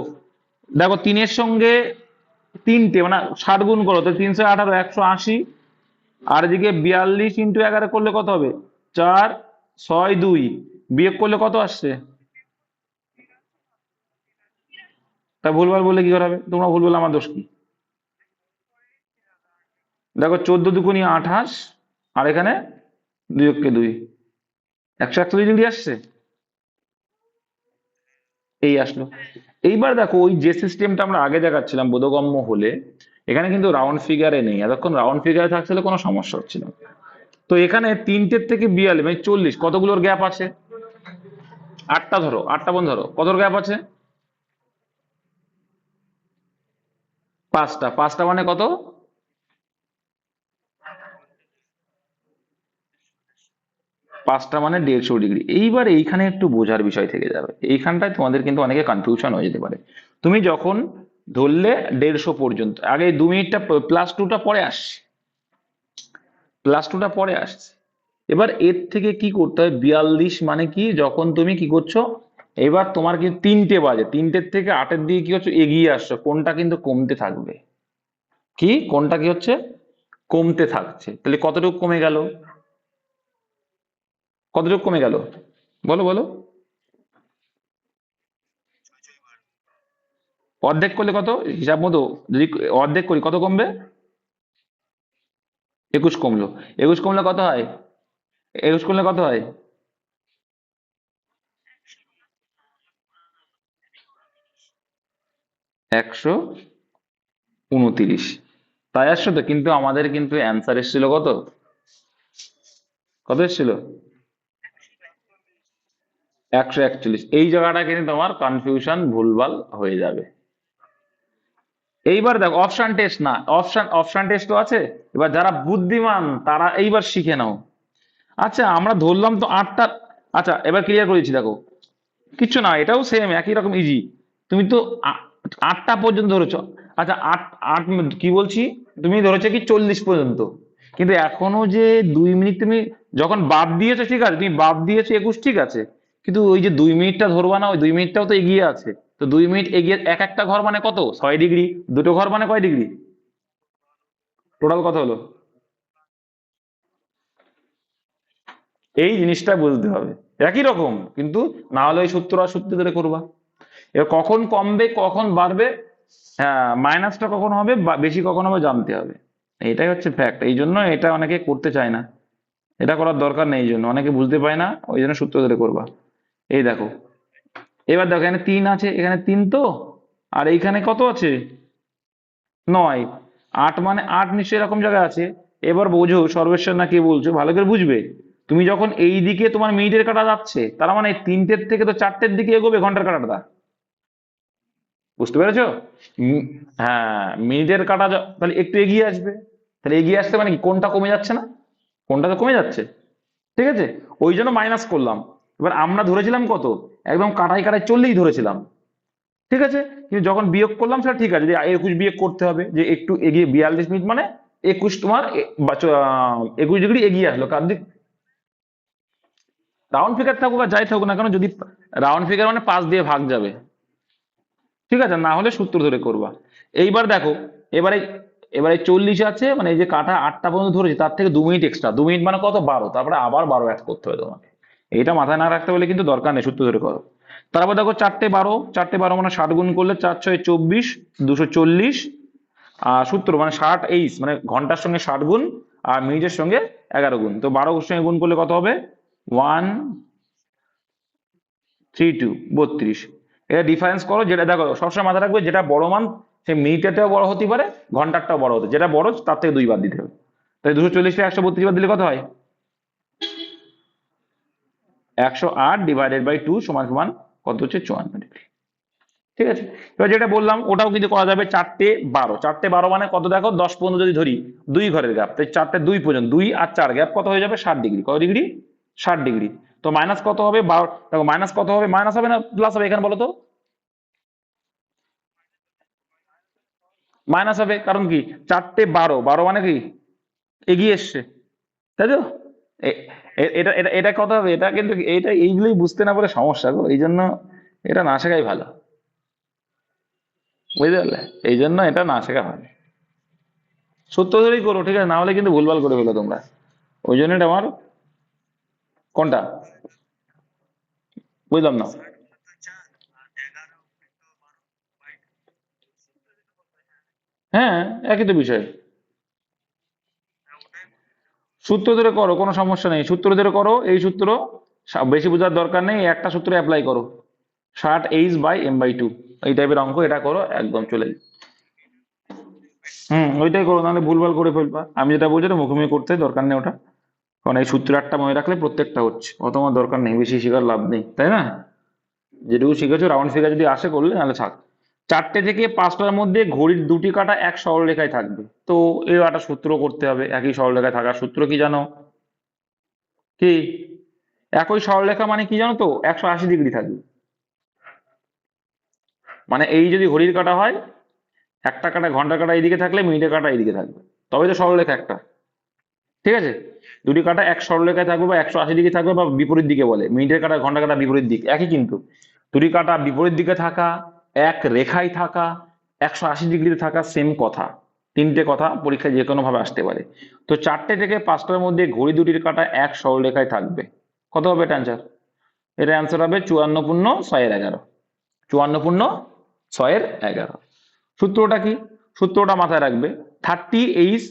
দেখো 3-এর সঙ্গে 3টে মানে 60 গুণ করো, তো 318, 180, আর এদিকে 42 × 11 করলে কত হবে? 4 6 2, বিয়োগ করলে কত আসছে? তা ভুলভাল বললে কি করে হবে? তোমরা ভুল বললে আমার দোষ কি? দেখো 14 × 2 = 28, আর এখানে 2 × 2 141 ডিগ্রি আসছে, এই আসলো। এইবার দেখো ওই যে সিস্টেমটা আমরা আগে দেখাচ্ছিলাম বোধগম্য হলে, এখানে কিন্তু রাউন্ড ফিগারে নেই, এতক্ষণ রাউন্ড ফিগারে থাকছিল কোনো সমস্যা হচ্ছিল না। তো এখানে 3টের থেকে 42 মানে 40 কতগুলোর গ্যাপ আছে? 8টা ধরো, 8টা বোন ধরো, কতর গ্যাপ আছে? 5টা, 5টা মানে কত? 5টা মানে 150 ডিগ্রি। এইবার এইখানে একটু বোঝার বিষয় থেকে যাবে, এইখানটায় তোমাদের কিন্তু অনেকে কনফিউশন হয়ে যেতে পারে। তুমি যখন ধরলে 150 পর্যন্ত, আগে 2 মিনিটটা +2টা পরে আসছে, +2টা পরে আসছে। এবার এর থেকে কি করতে হয়, 42 মানে কি, যখন তুমি কি করছো, এবার তোমার কিন্তু 3টে বাজে, 3টের থেকে 8-এর দিকে কি হচ্ছে, এগিয়ে আসছো, কোনটা কিন্তু কমতে থাকবে। কি কোনটা কি হচ্ছে, কমতে থাকছে। তাহলে কতটুকু কমে গেল, কতটুকু কমে গেল, বলো বলো। অর্ধেক করলে কত, হিসাব মতো যদি অর্ধেক করি কত কমবে? 21 কমলো। 21 কমলে কত হয়? 21 কমলে কত হয়? 129। তাই আসছো তো, কিন্তু আমাদের কিন্তু অ্যান্সার এসেছিল কত, কত এসেছিল? 141। এই জায়গাটা কিন্তু তোমার কনফিউশন ভুলভাল হয়ে যাবে। এইবার দেখো অপশন টেস্ট না, অপশন টেস্টও আছে। এবার যারা বুদ্ধিমান তারা এইবার শিখে নাও। আচ্ছা আমরা ধরলাম তো 8টা, আচ্ছা এবার ক্লিয়ার করেছি দেখো, কিচ্ছু না, এটাও সেম একই রকম ইজি। তুমি তো 8টা পর্যন্ত ধরেছো। আচ্ছা আট আট কি বলছি, তুমি ধরেছো কি 40 পর্যন্ত, কিন্তু এখনো যে 2 মিনিট তুমি যখন বাদ দিয়েছো, ঠিক আছে তুমি বাদ দিয়েছো 21, ঠিক আছে, কিন্তু ওই যে 2 মিনিটটা ধরবা না, ওই 2 মিনিটটাও তো এগিয়ে আছে। তো 2 মিনিট এগিয়ে, এক একটা ঘর মানে কত, 6 ডিগ্রি, দুটো ঘর মানে কয় ডিগ্রি, টোটাল কত হলো? এই জিনিসটা বুঝতে হবে, একই রকম কিন্তু, না হলে ওই সূত্র আর সূত্র ধরে করবা। এবার কখন কমবে কখন বাড়বে, হ্যাঁ মাইনাসটা কখন হবে বা বেশি কখন হবে জানতে হবে। এটাই হচ্ছে ফ্যাক্ট, এই জন্য এটা অনেকে করতে চায় না, এটা করার দরকার নেই, এই জন্য অনেকে বুঝতে পায় না, ওই জন্য সূত্র ধরে করবা। এই দেখো, এবার দেখো এখানে 3 আছে, এখানে 3 তো, আর এইখানে কত আছে, 9। 8 মানে 8 নিশ্চয়ই এরকম জায়গায় আছে। এবার বোঝো সর্বেশ্বর না কি বলছো, ভালো করে বুঝবে। তুমি যখন এই দিকে তোমার মিনিটের কাটা যাচ্ছে, তার মানে 3টের থেকে তো 4টের দিকে এগোবে ঘন্টার কাটাটা, বুঝতে পেরেছো? উম, হ্যাঁ মিনিটের কাটা তাহলে একটু এগিয়ে আসবে, তাহলে এগিয়ে আসতে মানে কি, কোনটা কমে যাচ্ছে না, কোনটা তো কমে যাচ্ছে, ঠিক আছে, ওই জন্য মাইনাস করলাম। এবার আমরা ধরেছিলাম কত, একদম কাটাই কাটাই 40 ধরেছিলাম, ঠিক আছে, কিন্তু যখন বিয়োগ করলাম সেটা ঠিক আছে যে 21 বিয়োগ করতে হবে, যে একটু এগিয়ে 42 মিনিট মানে 21 তোমার 21 ডিগ্রি এগিয়ে আসলো কার দিক। রাউন্ড ফিগার থাকুক আর যাই থাকুক না কেন, যদি রাউন্ড ফিগার মানে 5 দিয়ে ভাগ যাবে, ঠিক আছে, না হলে সূত্র ধরে করবা। এইবার দেখো, এবারে এবারে 40 আছে, মানে এই যে কাটা 8টা পর্যন্ত ধরেছি, তার থেকে 2 মিনিট এক্সট্রা, 2 মিনিট মানে কত, 12, তারপরে আবার 12 অ্যাড করতে হবে তোমাকে। এইটা মাথায় না রাখতে বলে কিন্তু দরকার নেই, সূত্র ধরে করো। তারপর দেখো 4টে 12, 4টে 12 মানে 60 গুণ করলে 4×6 = 24, 240। আর সূত্র মানে 60 মানে ঘন্টার সঙ্গে 60 গুণ, আর মিনিটের সঙ্গে 11 গুণ, তো 12 সঙ্গে গুণ করলে কত হবে, 132, 32। এটা ডিফারেন্স করো, যেটা দেখো সবসময় মাথায় রাখবে, যেটা বড় মান সে মিনিটেরটাও বড় হতে পারে, ঘন্টারটাও বড় হতে, যেটা বড় তার থেকে 2 বাদ দিতে হবে। তাই 240 থেকে 132 বাদ দিলে কত হয়, 108/2 সমান সমান কত হচ্ছে, 54 ডিগ্রি, ঠিক আছে। এবার যেটা বললাম ওটাও কিন্তু করা যাবে, 4টে 12, 4টে 12 মানে কত দেখো, 10 পর্যন্ত যদি ধরি, 2 ঘরের গ্যাপ, তাই 4টে 2 পর্যন্ত, 2 আর 4 গ্যাপ কত হয়ে যাবে, 60 ডিগ্রি, কত ডিগ্রি, 60 ডিগ্রি। তো মাইনাস কত হবে, 12, দেখো মাইনাস কত হবে, মাইনাস হবে না প্লাস হবে, এখানে বলো তো, মাইনাস হবে, কারণ কি, 4টে 12, 12 মানে কি এগিয়ে এসছে, তাই তো। এ- এটা এটা এটা কত হবে, এটা কিন্তু এটা এইগুলোই বুঝতে না পারে সমস্যা গো, এই জন্য এটা না শেখাই ভালো, বুঝতে পারলে, এই জন্য এটা না শেখা ভালো, সূত্র ধরেই করো, ঠিক আছে, না হলে কিন্তু ভুলভাল করে ফেলো তোমরা, ওই জন্য এটা আমার, কোনটা, বুঝলাম না। হ্যাঁ, একই তো বিষয়। সূত্র ধরে করো, কোনো সমস্যা নেই, সূত্র ধরে করো। এই সূত্র বেশি বোঝার দরকার নেই, একটা সূত্র অ্যাপ্লাই করো। 60h/m/2 এই টাইপের অঙ্ক, এটা করো একদম চলে যাবে। ওইটাই করো, নাহলে ভুলভাল করে ফেলবা। আমি যেটা বলছি ওটা মুখে মুখে করতে দরকার নেই ওটা। কারণ এই সূত্র একটা মনে রাখলে প্রত্যেকটা হচ্ছে, অত আমার দরকার নেই, বেশি শেখার লাভ নেই, তাই না? যেটুকু শিখেছো রাউন্ড ফিগার যদি আসে করলে, নাহলে থাক। 4টে থেকে 5টার মধ্যে ঘড়ির 2টি কাঁটা এক সরলরেখায় থাকবে। তো এর একটা সূত্র করতে হবে, একই সরলরেখায় থাকার সূত্র কি জানো? কি? একই সরলরেখা মানে কি জানো তো? 180 ডিগ্রি থাকবে। মানে এই যদি ঘড়ির কাঁটা হয়, একটা কাঁটা ঘন্টার কাঁটা এইদিকে থাকলে মিনিটের কাঁটা এইদিকে থাকবে, তবে তো সরলরেখা একটা। ঠিক আছে? দুটি কাঁটা এক সরলরেখায় থাকবে বা 180 ডিগ্রি থাকবে, বা বিপরীত দিকে বলে, মিনিটের কাঁটা ঘন্টার কাঁটা বিপরীত দিক একই কিন্তু। দুটি কাঁটা বিপরীত দিকে থাকা, এক রেখায় থাকা, 180 ডিগ্রিতে থাকা, সেম কথা। তিনটে কথা পরীক্ষায় যে কোনো ভাবে আসতে পারে। তো 4টে থেকে 5টার মধ্যে ঘড়ি দুটির কাঁটা এক সরলরেখায় থাকবে। কত হবে এটা অ্যান্সার? এটা অ্যান্সার হবে 54 পূর্ণ 6 এর 11। 54 পূর্ণ 6 এর 11। সূত্রটা কি? সূত্রটা মাথায় রাখবে। 30h,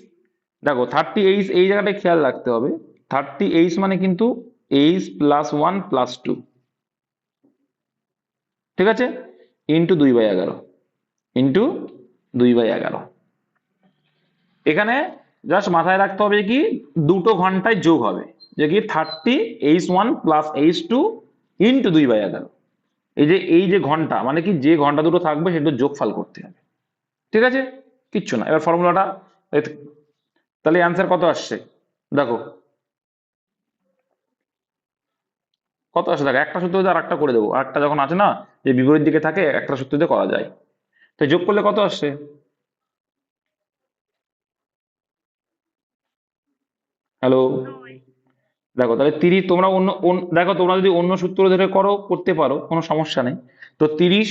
দেখো 30h এই জায়গাটায় খেয়াল রাখতে হবে। 30h মানে কিন্তু h+1+2, ঠিক আছে, ইন্টু 2/11, ইন্টু 2/11। এখানে জাস্ট মাথায় রাখতে হবে কি, দুটো ঘন্টায় যোগ হবে, যে কি 30h1+h2 ইন্টু 2/11। এই যে ঘন্টা মানে কি, যে ঘন্টা দুটো থাকবে সেটা যোগফল করতে হবে। ঠিক আছে, কিচ্ছু না। এবার ফর্মুলাটা, তাহলে অ্যান্সার কত আসছে দেখো, কত আসছে দেখো। একটা সূত্র দিয়ে আর একটা করে দেবো, আর একটা যখন আছে না, যে বিপরীত দিকে থাকে, একটা সূত্র দিয়ে করা যায়। তো যোগ করলে কত আসছে? হ্যালো? দেখো তাহলে 30, তোমরা দেখো তোমরা যদি অন্য সূত্র ধরে করো, করতে পারো, কোনো সমস্যা নেই। তো 30,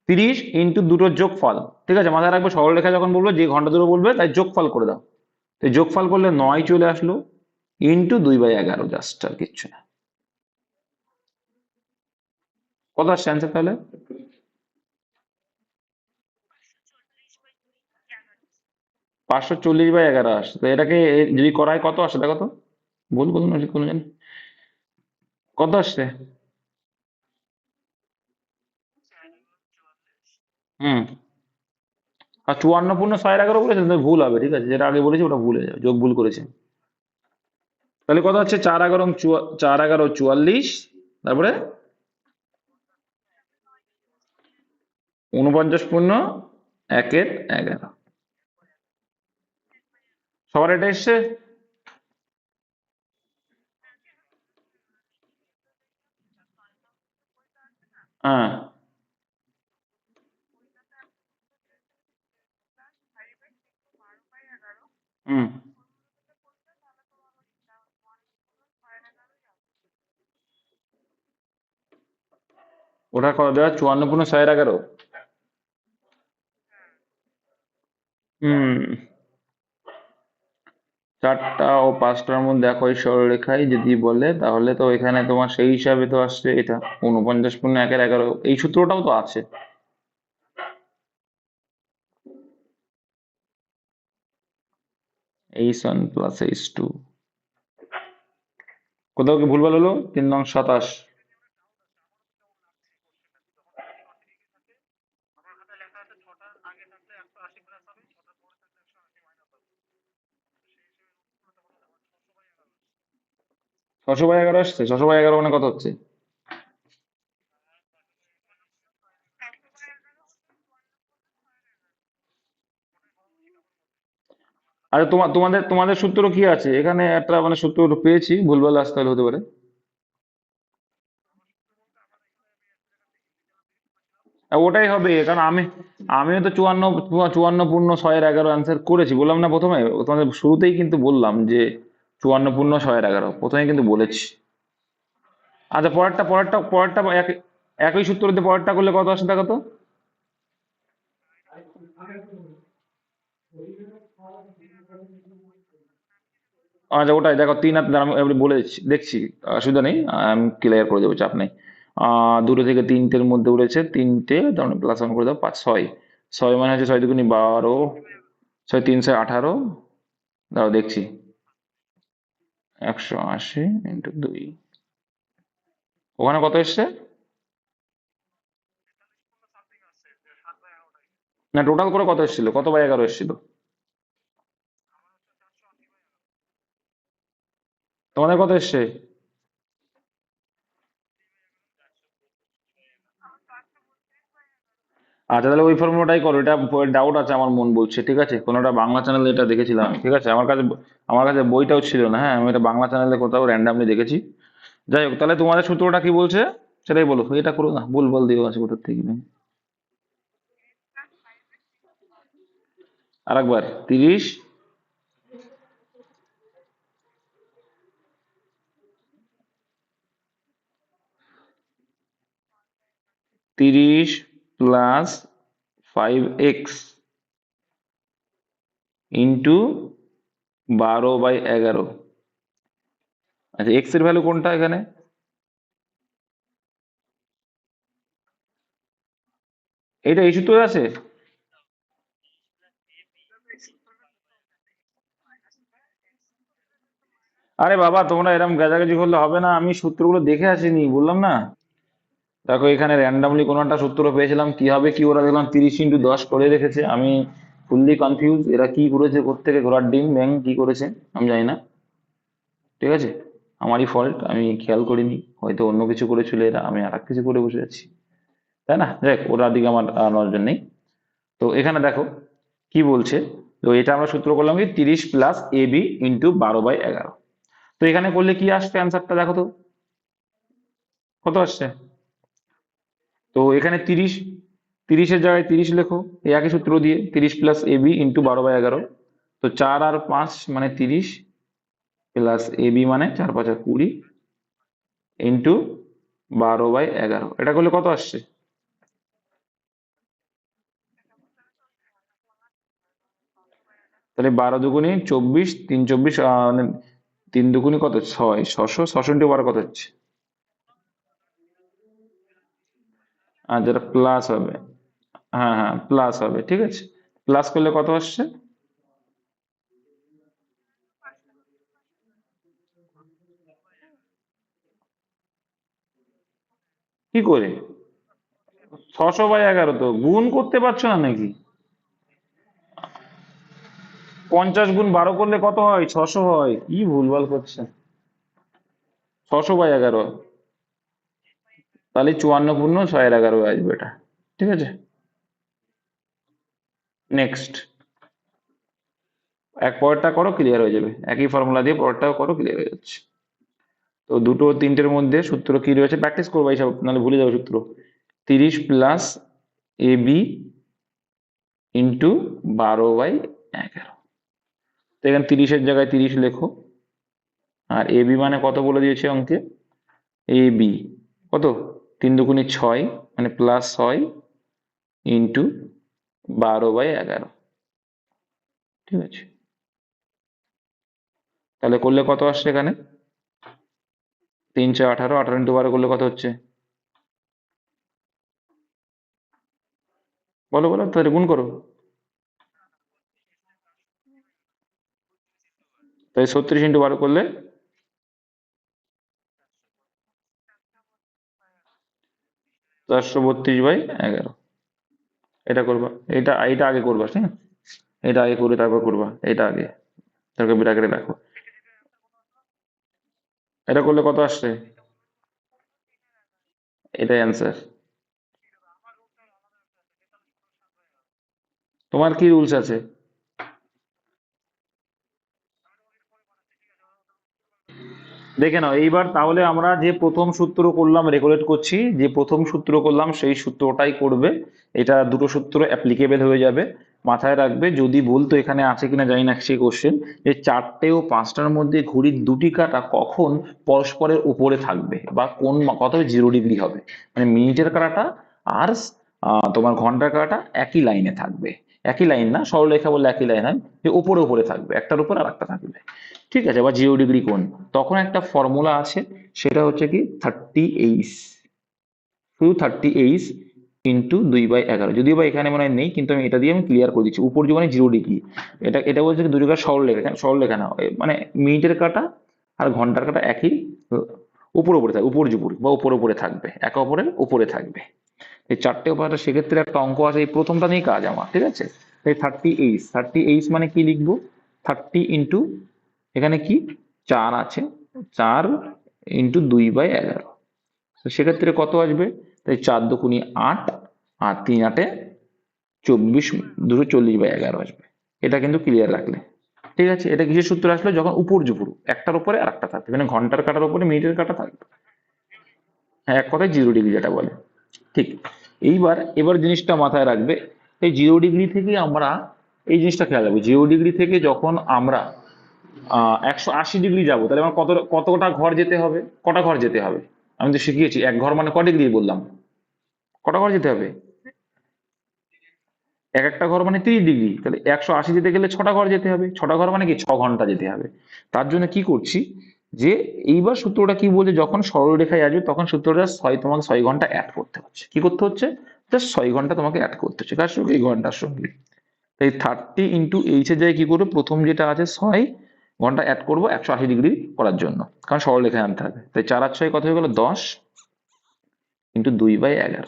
30 ইন্টু দুটোর যোগফল। ঠিক আছে, মাথায় রাখবে সরলরেখা যখন বলবো, যে ঘন্টা দুটো বলবে তাই যোগফল করে দাও। তো যোগফল করলে 9 চলে আসলো, ইন্টু 2/11, জাস্ট, আর কিচ্ছু না। কত আসছে অ্যান্সার তাহলে? 540/11 আসছে। তো এটাকে যদি করায় কত আসে দেখো তো, ভুল বলুন না কোনো জানি, কত আসছে? হুম। আর 54 পূর্ণ 6 এর 11 বলেছে, তাহলে ভুল হবে, ঠিক আছে, যেটা আগে বলেছি ওটা ভুল হয়ে যাবে, যোগ ভুল করেছে। তাহলে কত হচ্ছে? 4 11 44, তারপরে 49 পূর্ণ 1 এর 11। সবার এটা এসছে? হ্যাঁ। হুম। ওটা কত দেওয়া? 54 পূর্ণ 6 এর 11। হুম। 4টা ও 5টার মধ্যে একই সরলরেখায় যদি বলে, তাহলে তো এখানে তোমার সেই হিসাবে তো আসছে এটা 49 পূর্ণ 1 এর 11, এই সূত্রটাও তো আছে। h1+h2, কোথাও কি ভুলভাল হলো? 3 নং 27। ছশো বাই এগারো আসছে? 600/11 মানে কত হচ্ছে? আরে তোমাদের তোমাদের সূত্র কি আছে এখানে? একটা মানে সূত্র পেয়েছি, ভুলভাল আসতে হলে হতে পারে। ওটাই হবে, কারণ আমিও তো 54 পূর্ণ 6 এর 11 অ্যান্সার করেছি, বললাম না প্রথমে? তোমাদের শুরুতেই কিন্তু বললাম যে 54 পূর্ণ 6 এর 11, প্রথমে কিন্তু বলেছি। আচ্ছা, পরেরটা একই সূত্র দিয়ে পরেরটা করলে কত আসে দেখো তো। আচ্ছা, ওটাই দেখো, 3 আর দাঁড়াও, আমি এবারে বলে দিচ্ছি, দেখছি, অসুবিধা নেই, আমি ক্লিয়ার করে দেবো, চাপ নেই। দুটো থেকে তিনটের মধ্যে উঠেছে, তিনটে, তার মানে +1 করে দাও, 5 6। 6 মানে হচ্ছে 6 দুগুনি 12, ছয় 318, দাও দেখছি, 180 ইন্টু 2, ওখানে কত এসছে? না, টোটাল করে কত এসেছিল, কত বাই 11 এসেছিল? তোমাদের কত এসছে? আচ্ছা, তাহলে ওই ফর্মুলাটাই করো, এটা ডাউট আছে আমার, মন বলছে। ঠিক আছে, কোনোটা বাংলা চ্যানেলে এটা দেখেছিলাম আমি। ঠিক আছে, আমার কাছে বইটাও ছিল না। হ্যাঁ, আমি এটা বাংলা চ্যানেলে কোথাও র্যান্ডামলি দেখেছি। যাই হোক, তাহলে তোমাদের সূত্রটা কি বলছে সেটাই বলো, এটা করো না, ভুল বল দিও আছে কোথার থেকে। আরেকবার, 30, 30 প্লাস 5x ইন্টু 12/11। আচ্ছা, এক্স এর ভ্যালু কোনটা এখানে? এটা এই সূত্রে আছে? আরে বাবা, তোমরা এরকম গাজাগাজি করলে হবে না, আমি সূত্রগুলো দেখে আসিনি, বললাম না। দেখো, এখানে র্যান্ডামলি কোনো একটা সূত্র পেয়েছিলাম, কি হবে কি, ওরা দেখলাম 30 × 10 করে রেখেছে। আমি ফুললি কনফিউজ, এরা কি করেছে, কোত্থেকে ঘোড়ার ডিম ব্যাং কি করেছে আমি জানি না। ঠিক আছে, আমারই ফল্ট, আমি খেয়াল করিনি, হয়তো অন্য কিছু করেছিল এরা, আমি আর এক কিছু করে বসে যাচ্ছি, তাই না? দেখ, ওরা দিকে আমার নজর নেই। তো এখানে দেখো কি বলছে। তো এটা আমরা সূত্র করলাম কি, 30 + AB × 12/11। তো এখানে করলে কি আসছে অ্যান্সারটা, দেখো তো কত আসছে। তো এখানে 30 এর জায়গায় 30 লেখো, এই একই সূত্র দিয়ে, 30 + AB × 12/11। তো 4 আর 5 মানে 30, প্লাস AB মানে 4 × 5 = 20, ইন্টু 12/11। এটা করলে কত আসছে? তাহলে 12 × 2 = 24, 3 × 24, মানে 3 × 2 = কত, 6, 600, 600 ইন্টু 12 কত হচ্ছে? আর যেটা প্লাস হবে, হ্যাঁ হ্যাঁ প্লাস হবে, ঠিক আছে। প্লাস করলে কত আসছে? কি করে? 600/11, তো গুণ করতে পারছো না নাকি? 50 × 12 করলে কত হয়, 600 হয়, কি ভুলভাল করছে। 600/11, তাহলে 54 × 6 = 11 আসবে এটা। ঠিক আছে, নেক্সট। পরেরটা করো, ক্লিয়ার হয়ে যাবে, একই ফর্মুলা দিয়ে পরেরটাও করো, ক্লিয়ার হয়ে যাচ্ছে। তো দুটো তিনটের মধ্যে সূত্র কি রয়েছে, প্র্যাকটিস করবো এইসব, নাহলে ভুলে যাবো সূত্র। 30 + AB × 12/11। তো এখানে 30-এর জায়গায় 30 লেখো, আর AB মানে কত বলে দিয়েছে অঙ্কে, AB কত, 3 × 2 = 6, মানে +6, ইন্টু 12/11। ঠিক আছে, তাহলে করলে কত আসছে এখানে, 3 × 4 = 18, 18 × 12 করলে কত হচ্ছে, বলো বলো, তাহলে গুণ করো। তাই 36 × 12 করলে 432/11। এটা করবা, এটা এটা আগে করবা, ঠিক আছে? এটা আগে করে তারপর করবা, এটা আগে, তারপর ব্র্যাকেটে রাখো। এটা করলে কত আসছে? এটাই অ্যান্সার। তোমার কি রুলস আছে? দেখে নাও এইবার, তাহলে আমরা যে প্রথম সূত্র করলাম, রেগুলেট করছি, যে প্রথম সূত্র করলাম সেই সূত্রটাই করবে। এটা দুটো সূত্র অ্যাপ্লিকেবল হয়ে যাবে। মাথায় রাখবে, যদি বলতো এখানে আছে কিনা জানি না সেই কোশ্চেন, যে 4টে ও 5টার মধ্যে ঘড়ির দুটি কাঁটা কখন পরস্পরের উপরে থাকবে, বা কোন কত 0 ডিগ্রি হবে, মানে মিনিটের কাঁটাটা আর তোমার ঘন্টার কাঁটাটা একই লাইনে থাকবে। একই লাইন না, সরলরেখা বলে একই লাইন হয়, যে উপরে উপরে থাকবে, একটার উপর আর একটা থাকবে। ঠিক আছে, বা 0 ডিগ্রি কোণ, তখন একটা ফর্মুলা আছে, সেটা হচ্ছে কি 30H, শুধু 30H। ইন্টু 2/11, যদিও বা এখানে মনে হয় নেই, কিন্তু আমি এটা দিয়ে আমি ক্লিয়ার করে দিচ্ছি। উপর জীবনে 0 ডিগ্রি, এটা এটা বলছে দুই জায়গায় সরল লেখা না, মানে মিনিটের কাটা আর ঘন্টার কাটা একই উপর উপরে থাকবে, উপর জুপুর বা উপর উপরে থাকবে, একে অপরের উপরে থাকবে। এই চারটে অপারেটর, সেক্ষেত্রে একটা অঙ্ক আছে, এই প্রথমটা নিয়ে কাজ আমার, ঠিক আছে। এই 30H মানে কি লিখবো? 30 ইন্টু, এখানে কি 4 আছে, 4 ইন্টু 2/11, তো সেক্ষেত্রে কত আসবে? তাই 4 দুগুণী 8, আর 3 8 24, 240/11 আসবে। এটা কিন্তু ক্লিয়ার রাখলে, ঠিক আছে। এটা কিসের সূত্র আসলে? যখন উপর জুপুর একটার উপরে আর একটা থাকবে, মানে ঘন্টার কাটার উপরে মিনিটের কাটা থাকবে, হ্যাঁ, এক কথায় 0 ডিগ্রি যেটা বলে, ঠিক। এবার জিনিসটা মাথায় রাখবে, এই 0 ডিগ্রি থেকে আমরা এই জিনিসটা খেয়াল রাখবে, 0 ডিগ্রি থেকে যখন আমরা 180 ডিগ্রি যাবো, তাহলে আমার কতটা ঘর যেতে হবে? কটা ঘর যেতে হবে? আমি তো শিখিয়েছি, এক ঘর মানে ক ডিগ্রি বললাম, কটা ঘর যেতে হবে? এক একটা ঘর মানে 30 ডিগ্রি, তাহলে 180 যেতে গেলে 6টা ঘর যেতে হবে, 6টা ঘর মানে কি 6 ঘন্টা যেতে হবে। তার জন্য কি করছি, যে এইবার সূত্রটা কি বলছে, যখন সরল রেখায় আসবে তখন সূত্রটা তোমাকে 6 ঘন্টা অ্যাড করতে হচ্ছে। কি করতে হচ্ছে? জাস্ট 6 ঘন্টা তোমাকে অ্যাড করতে হচ্ছে, কার সঙ্গে? এই ঘন্টার সঙ্গে। তাই 30 ইন্টু H এর জায়গায় কি করবো, প্রথম যেটা আছে 6 ঘন্টা অ্যাড করবো 180 ডিগ্রি করার জন্য, কারণ সরল রেখায় আনতে হবে। তাই 4 আর 6 কত হয়ে গেল? 10 ইন্টু 2/11,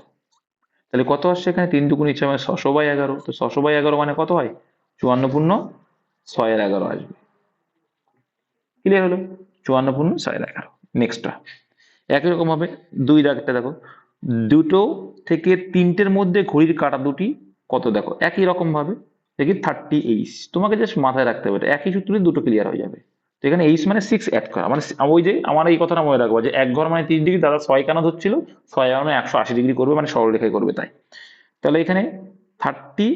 তাহলে কত আসছে এখানে? 3 দুগুণ 6 মানে 600/11, তো 600/11 মানে কত হয়? 54 পূর্ণ 6 এর 11 আসবে। ক্লিয়ার হলো? 54 পূর্ণ 6 এর 11। নেক্সটটা একই রকম ভাবে দুই দাগটা দেখো, দুটো থেকে তিনটের মধ্যে ঘড়ির কাঁটা দুটি কত? দেখো একই রকম ভাবে দেখি 30H, তোমাকে জাস্ট মাথায় রাখতে হবে, একই সূত্রে দুটো ক্লিয়ার হয়ে যাবে। তো এখানে H মানে 6 অ্যাড করা, মানে ওই যে আমার এই কথাটা মনে রাখবো, যে এক ঘর মানে 30 ডিগ্রি, দাদা 6 কেন ধরছিল? 6 মানে 180 ডিগ্রি করবে, মানে সরলরেখায় করবে তাই। তাহলে এখানে 30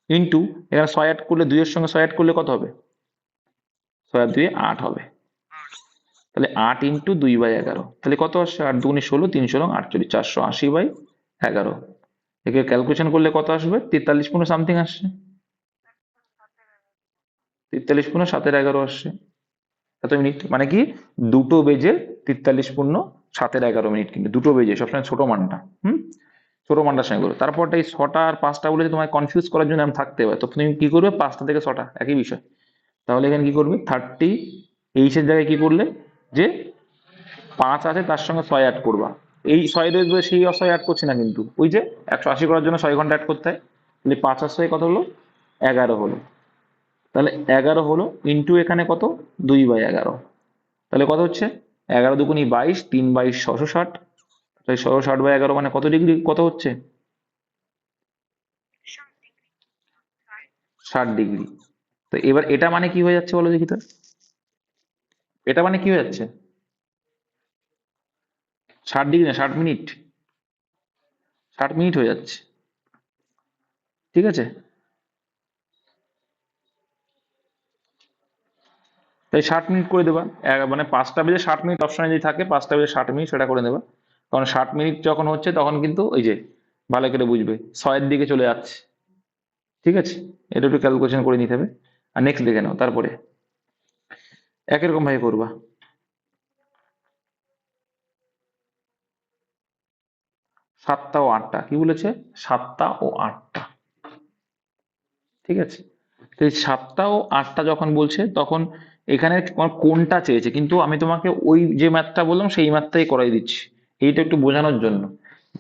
ইন্টু, এখানে 6 অ্যাড করলে, 2 এর সঙ্গে 6 অ্যাড করলে কত হবে? 6 আর 2 8 হবে। তাহলে 8 ইন্টু 2/11, তাহলে কত আসছে? 8 দুগুণী 16, 3 × 48, 480/11। একে ক্যালকুলেশন করলে কত আসবে? 43 পূর্ণ সামথিং আসছে, 43 পূর্ণ 7 এর 11 আসছে। এত মিনিট মানে কি? 2 বেজে 43 পূর্ণ 7 এর 11 মিনিট, কিন্তু 2 বেজে, সবসময় ছোট মানটা, ছোট মানটার সঙ্গে করো। তারপরটা এই 6টা আর 5টা বলে তোমায় কনফিউজ করার জন্য আমি থাকতে হবে, তো তুমি কি করবে? 5টা থেকে 6টা একই বিষয়। তাহলে এখানে কি করবে? 30H এর জায়গায় কি করলে, যে 5 আছে তার সঙ্গে 6 অ্যাড করবা। এই 6 দেখবে সেই 6 অ্যাড করছে না, কিন্তু ওই যে 180 করার জন্য 6 ঘন্টা অ্যাড করতে হয়। তাহলে 5 আর 6 কত হলো? 11 হলো। তাহলে 11 হলো ইন্টু এখানে কত? 2/11, তাহলে কত হচ্ছে? 11 দুগুণী 22, 3 22 660, তাই 660/11 মানে কত ডিগ্রি, কত হচ্ছে? 60 ডিগ্রি। তো এবার এটা মানে কি হয়ে যাচ্ছে বলো দেখি তো? এটা মানে কি হয়ে যাচ্ছে? 60 ডিগ্রি না, 60 মিনিট, 60 মিনিট হয়ে যাচ্ছে, ঠিক আছে। তাই 60 মিনিট করে দেবা, মানে 5টা বেজে 60 মিনিট অপশনে যদি থাকে, 5টা বেজে 60 মিনিট সেটা করে দেবা। কারণ 60 মিনিট যখন হচ্ছে তখন কিন্তু ওই যে, ভালো করে বুঝবে, 6 এর দিকে চলে যাচ্ছে, ঠিক আছে। এটা একটু ক্যালকুলেশন করে নিতে হবে। আর নেক্সট দেখে নাও, তারপরে একই রকম ভাবে করবা। 7টা ও 8টা কি বলেছে? 7টা ও 8টা, ঠিক আছে। তো এই 7টা ও 8টা যখন বলছে, তখন এখানে তোমার কোনটা চেয়েছে, কিন্তু আমি তোমাকে ওই যে ম্যাথটা বললাম সেই ম্যাথটাই করাই দিচ্ছি, এইটা একটু বোঝানোর জন্য,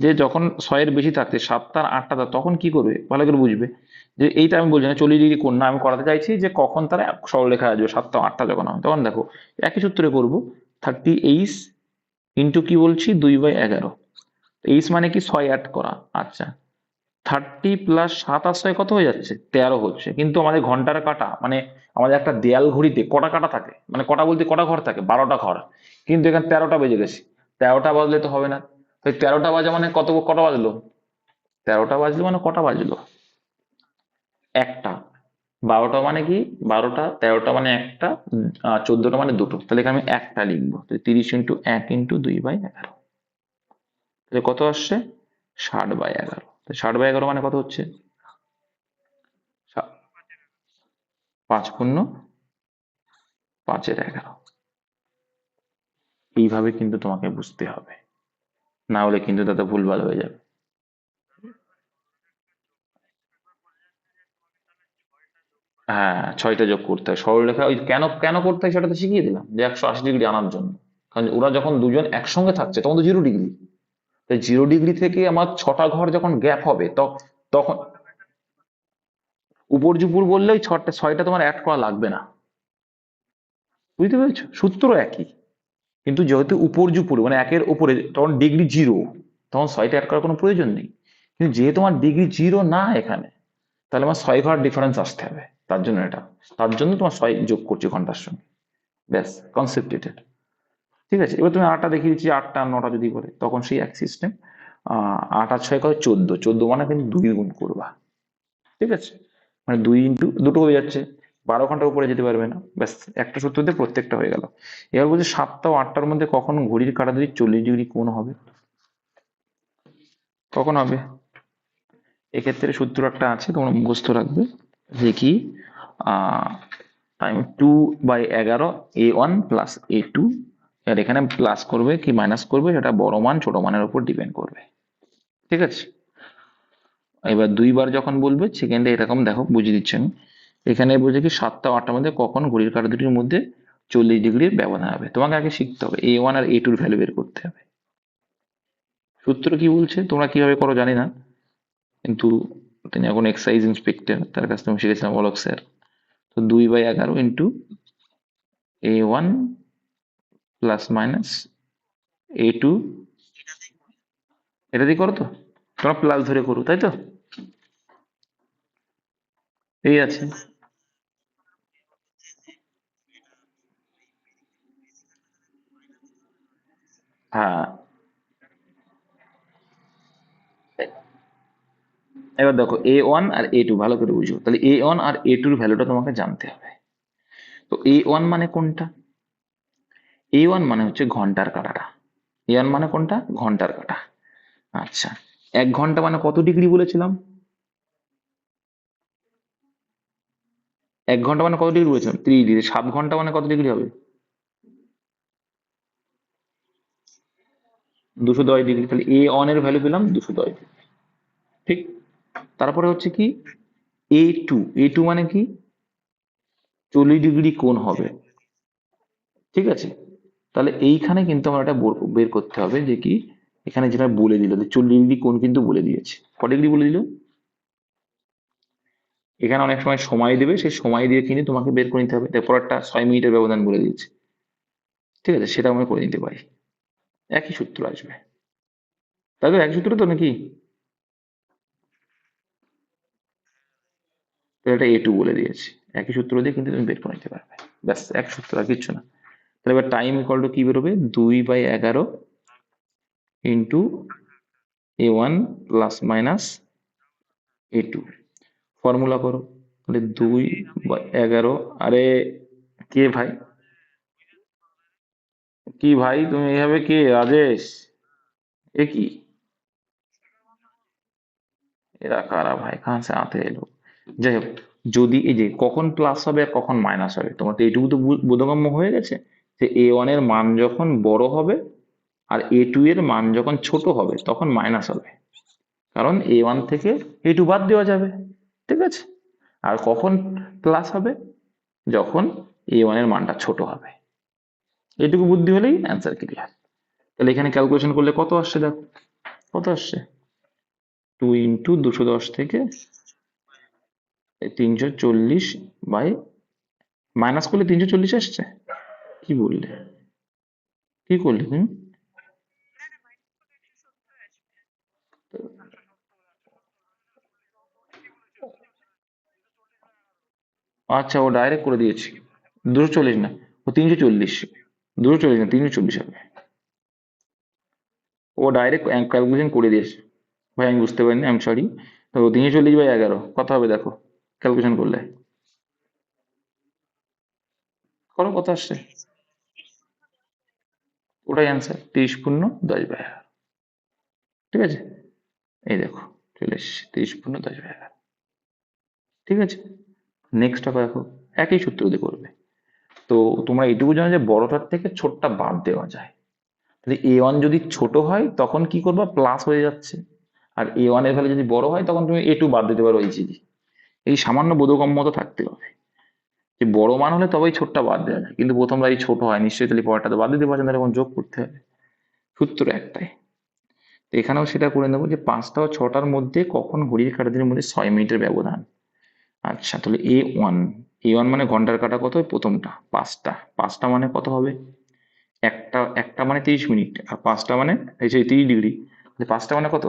যে যখন 6 এর বেশি থাকছে, 7টা আর 8টা, তখন কি করবে ভালো করে বুঝবে। যে এইটা আমি বলছি না 40 ডিগ্রি কোণ না, আমি করাতে চাইছি যে কখন তারা সরলরেখা আসবে, 7টা 8টা যখন হবে, তখন দেখো একই সূত্রে করবো। 30H ইন্টু কি বলছি, 2/11, এইচ মানে কি 6 অ্যাড করা, আচ্ছা। 30 প্লাস 7 আর 6 কত হয়ে যাচ্ছে? 13 হচ্ছে, কিন্তু আমাদের ঘন্টার কাটা, মানে আমাদের একটা দেয়াল ঘড়িতে কটা কাটা থাকে, মানে কটা বলতে কটা ঘর থাকে? 12টা ঘর, কিন্তু এখানে 13টা বেজে গেছে। 13টা বাজলে তো হবে না, তো 13টা বাজে মানে কটা বাজলো? 13টা বাজলো মানে কটা বাজলো? একটা। 12টা মানে কি? 12টা, 13টা মানে একটা, 14টা মানে দুটো, তাহলে এখানে আমি একটা লিখবো। 30 × 1 × 2/11, তাহলে কত আসছে? 60/11। 60/11 মানে কত হচ্ছে? 5 পূর্ণ 5 এর 11। এইভাবে কিন্তু তোমাকে বুঝতে হবে, না হলে কিন্তু তাতে ভুলভাল হয়ে যাবে। হ্যাঁ, 6টা যোগ করতে হয় সরলরেখা। ওই কেন কেন করতে হয় সেটা তো শিখিয়ে দিলাম, যে 180 ডিগ্রি আনার জন্য। কারণ ওরা যখন দুজন একসঙ্গে থাকছে তখন তো 0 ডিগ্রি। তাই 0 ডিগ্রি থেকে আমার 6টা ঘর যখন গ্যাপ হবে তখন উপর জুপুর বললে ওই 6টা তোমার অ্যাড করা লাগবে না। বুঝতে পেরেছো? সূত্র একই, কিন্তু যেহেতু উপর জুপুর মানে একের উপরে, তখন ডিগ্রি 0, তখন 6টা অ্যাড করার কোনো প্রয়োজন নেই। কিন্তু যেহেতু আমার ডিগ্রি 0 না এখানে, তাহলে আমার 6 ঘর ডিফারেন্স আসতে হবে। তার জন্য এটা, তার জন্য তোমার 6 যোগ করছি ঘন্টার সঙ্গে। ব্যাস, কনসেপ্ট এটা। ঠিক আছে, এবার তুমি 8টা দেখিয়ে দিচ্ছি, 8টা আর 9টা যদি করে তখন সেই এক সিস্টেম। 8 আর 6 করে 14, 14 মানে কিন্তু 2 গুণ করবা। ঠিক আছে, মানে 2 ইন্টু দুটো হয়ে যাচ্ছে, 12 ঘন্টার উপরে যেতে পারবে না। ব্যাস, একটা সূত্র দিয়ে প্রত্যেকটা হয়ে গেল। এবার বলছে 7টা ও 8টার মধ্যে কখন ঘড়ির কাঁটা যদি 40 ডিগ্রি কোণ হবে, কখন হবে? এক্ষেত্রে সূত্র একটা আছে, তোমরা মুখস্থ রাখবে, যে কি টাইম 2/11 a1 প্লাস a2। আর এখানে প্লাস করবে কি মাইনাস করবে সেটা বড় মান ছোট মানের উপর ডিপেন্ড করবে। ঠিক আছে, এবার 2বার যখন বলবে সেকেন্ডে এরকম দেখো বুঝিয়ে দিচ্ছি আমি। এখানে বলছে কি 7টা ও 8টার মধ্যে কখন ঘড়ির কাঁটা দুটির মধ্যে 40 ডিগ্রির ব্যবধান হবে। তোমাকে আগে শিখতে হবে a1 আর a2 ভ্যালু বের করতে হবে। সূত্র কি বলছে তোমরা কিভাবে করো জানি না, কিন্তু তিনি এখন এক্সাইজ ইন্সপেক্টর, তার কাছ থেকে আমি শিখেছিলাম অলোক স্যার। তো 2/11 × a1 প্লাস মাইনাস a2, এটা দিয়ে করো তো, তোমরা প্লাস ধরে করো তাই তো, এই আছে। হ্যাঁ, এবার দেখো a1 আর a2 ভালো করে বুঝো, তাহলে a1 আর a2 এর ভ্যালুটা তোমাকে জানতে হবে। তো a1 মানে কোনটা? a1 মানে হচ্ছে ঘন্টার কাঁটাটা। a1 মানে কোনটা? ঘন্টার কাঁটা। আচ্ছা, 1 ঘন্টা মানে কত ডিগ্রি বলেছিলাম? 1 ঘন্টা মানে কত ডিগ্রি বলেছিলাম? 30 ডিগ্রি। 7 ঘন্টা মানে কত ডিগ্রি হবে? 210 ডিগ্রি। তাহলে a1 এর ভ্যালু পেলাম 210 ডিগ্রি। ঠিক, তারপরে হচ্ছে কি a2, a2 মানে কি 40 ডিগ্রি কোণ হবে। ঠিক আছে, তাহলে এইখানে কিন্তু আমার এটা বের করতে হবে যে কি, এখানে যেটা বলে দিল যে 40 ডিগ্রি কোণ কিন্তু বলে দিয়েছে। ক ডিগ্রি বলে দিল? এখানে অনেক সময় সময় দেবে, সেই সময় দিয়ে কিন্তু তোমাকে বের করে নিতে হবে। তারপর একটা 6 মিনিটের ব্যবধান বলে দিয়েছে। ঠিক আছে, সেটা আমরা করে নিতে পারি, একই সূত্র আসবে। তাই তো, এক সূত্র তো নাকি? তো এটা a2 বলে দিয়েছে, একই সূত্র দিয়ে কিন্তু তুমি বের করে নিতে পারবে। ব্যাস, এক সূত্র, আর কিচ্ছু না। তাহলে এবার টাইম ইকুয়াল টু কি বেরোবে? 2/11 × a1 plus minus a2। Formula করো, তাহলে 2/11। আরে কে ভাই, কি ভাই তুমি এইভাবে, কে রাজেশ? এ কি, এরা কারা ভাই, কাহা সে আতে এলো? যাই হোক, যদি এই যে কখন প্লাস হবে আর কখন মাইনাস হবে, তোমার তো এইটুকু তো বোধগম্য হয়ে গেছে, যে a1 এর মান যখন বড় হবে আর a2 এর মান যখন ছোট হবে তখন মাইনাস হবে, কারণ a1 থেকে a2 বাদ দেওয়া যাবে। ঠিক আছে, আর কখন প্লাস হবে? যখন a1 এর মানটা ছোট হবে। এইটুকু বুদ্ধি হলেই অ্যান্সার ক্লিয়ার। তাহলে এখানে ক্যালকুলেশন করলে কত আসছে দেখো, কত আসছে? 2 × 210 থেকে 340 বাই, মাইনাস করলে 340 আসছে। কি বললে, কি করলে তুমি? আচ্ছা, ও ডাইরেক্ট করে দিয়েছি। 240 না, ও 340। 240 না, 340 হবে। ও ডাইরেক্ট ক্যালকুলেশন করে দিয়েছে। ভাই আমি বুঝতে পারিনি, আই এম সরি। তো 340/11 কত হবে দেখো, ক্যালকুলেশন করলে করো কত আসছে। ওটাই অ্যান্সার, 30×10/11। ঠিক আছে, এই দেখো চলে এসছে 30×10/11। ঠিক আছে, নেক্সট দেখো, একই সূত্র দিয়ে করবে। তো তোমরা এইটুকু জানো যে বড়টার থেকে ছোটটা বাদ দেওয়া যায়। তাহলে a1 যদি ছোট হয় তখন কি করবা, প্লাস হয়ে যাচ্ছে। আর a1 এর ভ্যালু যদি বড় হয় তখন তুমি a2 বাদ দিতে পারো ইজিলি। এই সামান্য বোধগম্যতা থাকতে হবে। যে বড় মান হলে তবেই ছোটটা বাদ দেওয়া যায়, কিন্তু প্রথমটা এই ছোট হয় নিশ্চয়ই, তাহলে পরেরটা তো বাদ দিতে পারছেন, তাহলে এখন যোগ করতে হবে। সূত্র একটাই। তো এখানেও সেটা করে নেবো যে 5টা ও 6টার মধ্যে কখন ঘড়ির কাঁটা দিনের মধ্যে 6 মিনিটের ব্যবধান। আচ্ছা, তাহলে এ ওয়ান মানে ঘন্টার কাঁটা কত, ওই প্রথমটা 5টা, 5টা মানে কত হবে, একটা একটা মানে 30 মিনিট, আর 5টা মানে এই যে 30 ডিগ্রি, 5টা মানে কত,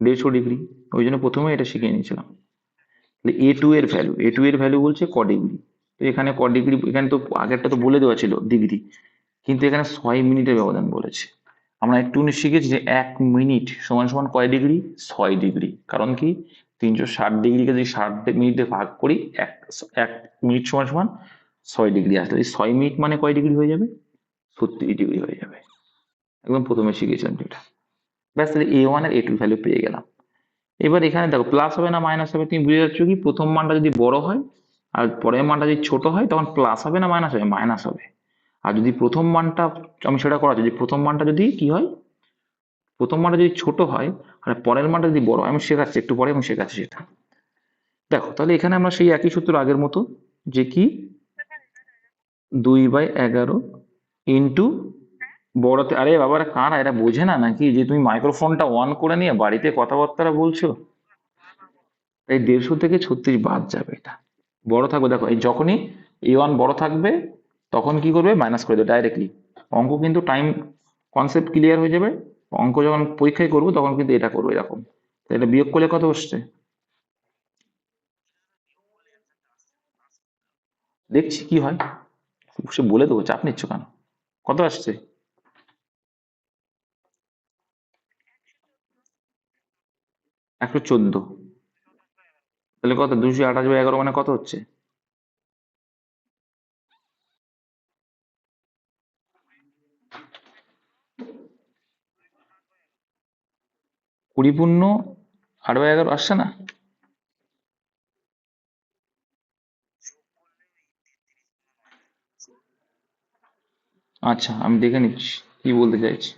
150 ডিগ্রি। ওই জন্য প্রথমে এটা শিখিয়ে নিয়েছিলাম। এ টু এর ভ্যালু বলছে ক ডিগ্রি। তো এখানে ক ডিগ্রি, এখানে তো আগেরটা তো বলে দেওয়া ছিল ডিগ্রি, কিন্তু এখানে 6 মিনিটের ব্যবধান বলেছে। আমরা একটু শিখেছি যে 1 মিনিট সমান সমান কয় ডিগ্রি, 6 ডিগ্রি। কারণ কি, 360 ডিগ্রিকে যদি 60 মিনিটে ভাগ করি, এক এক মিনিট সমান সমান 6 ডিগ্রি আসলে 6 মিনিট মানে কয় ডিগ্রি হয়ে যাবে, 36 ডিগ্রি হয়ে যাবে। একদম প্রথমে শিখেছিলাম যেটা। ব্যাস, তাহলে এ1 আর এ2 ভ্যালু পেয়ে গেলাম। এবার এখানে দেখো প্লাস হবে না মাইনাস হবে, তুমি বুঝে যাচ্ছ কি, প্রথম মানটা যদি বড় হয় আর পরের মানটা যদি ছোট হয় তখন প্লাস হবে না মাইনাস হবে, মাইনাস হবে। আর যদি প্রথম মানটা, আমি সেটা করা, যদি প্রথম মানটা যদি কি হয়, প্রথম মানটা যদি ছোট হয় আর পরের মানটা যদি বড় হয়, আমি শেখাচ্ছি একটু পরে, আমি শেখাচ্ছি সেটা। দেখো তাহলে এখানে আমরা সেই একই সূত্র আগের মতো, যে কি 2/11 ইন্টু বড়তে, আরে বাবারা কারা এরা বোঝে না নাকি যে তুমি মাইক্রোফোনটা অন করে নিয়ে বাড়িতে কথাবার্তা বলছো? এই 150 থেকে 36 বাদ যাবে, এটা বড় থাকবে। দেখো এই যখনই এ1 বড় থাকবে তখন কি করবে, মাইনাস করে দেবে ডাইরেক্টলি। অঙ্ক কিন্তু টাইম কনসেপ্ট ক্লিয়ার হয়ে যাবে। অঙ্ক যখন পরীক্ষায় করবো তখন কিন্তু এটা করবো এরকম। তো এটা বিয়োগ করলে কত আসছে, দেখছি কি হয়, সে বলে দেবো, চাপ নিচ্ছ কেন, কত আসছে, 114। তাহলে কত, 228/11 মানে কত হচ্ছে, 20 পূর্ণ 8/11 আসছে না? আচ্ছা আমি দেখে নিচ্ছি কি বলতে চাইছি।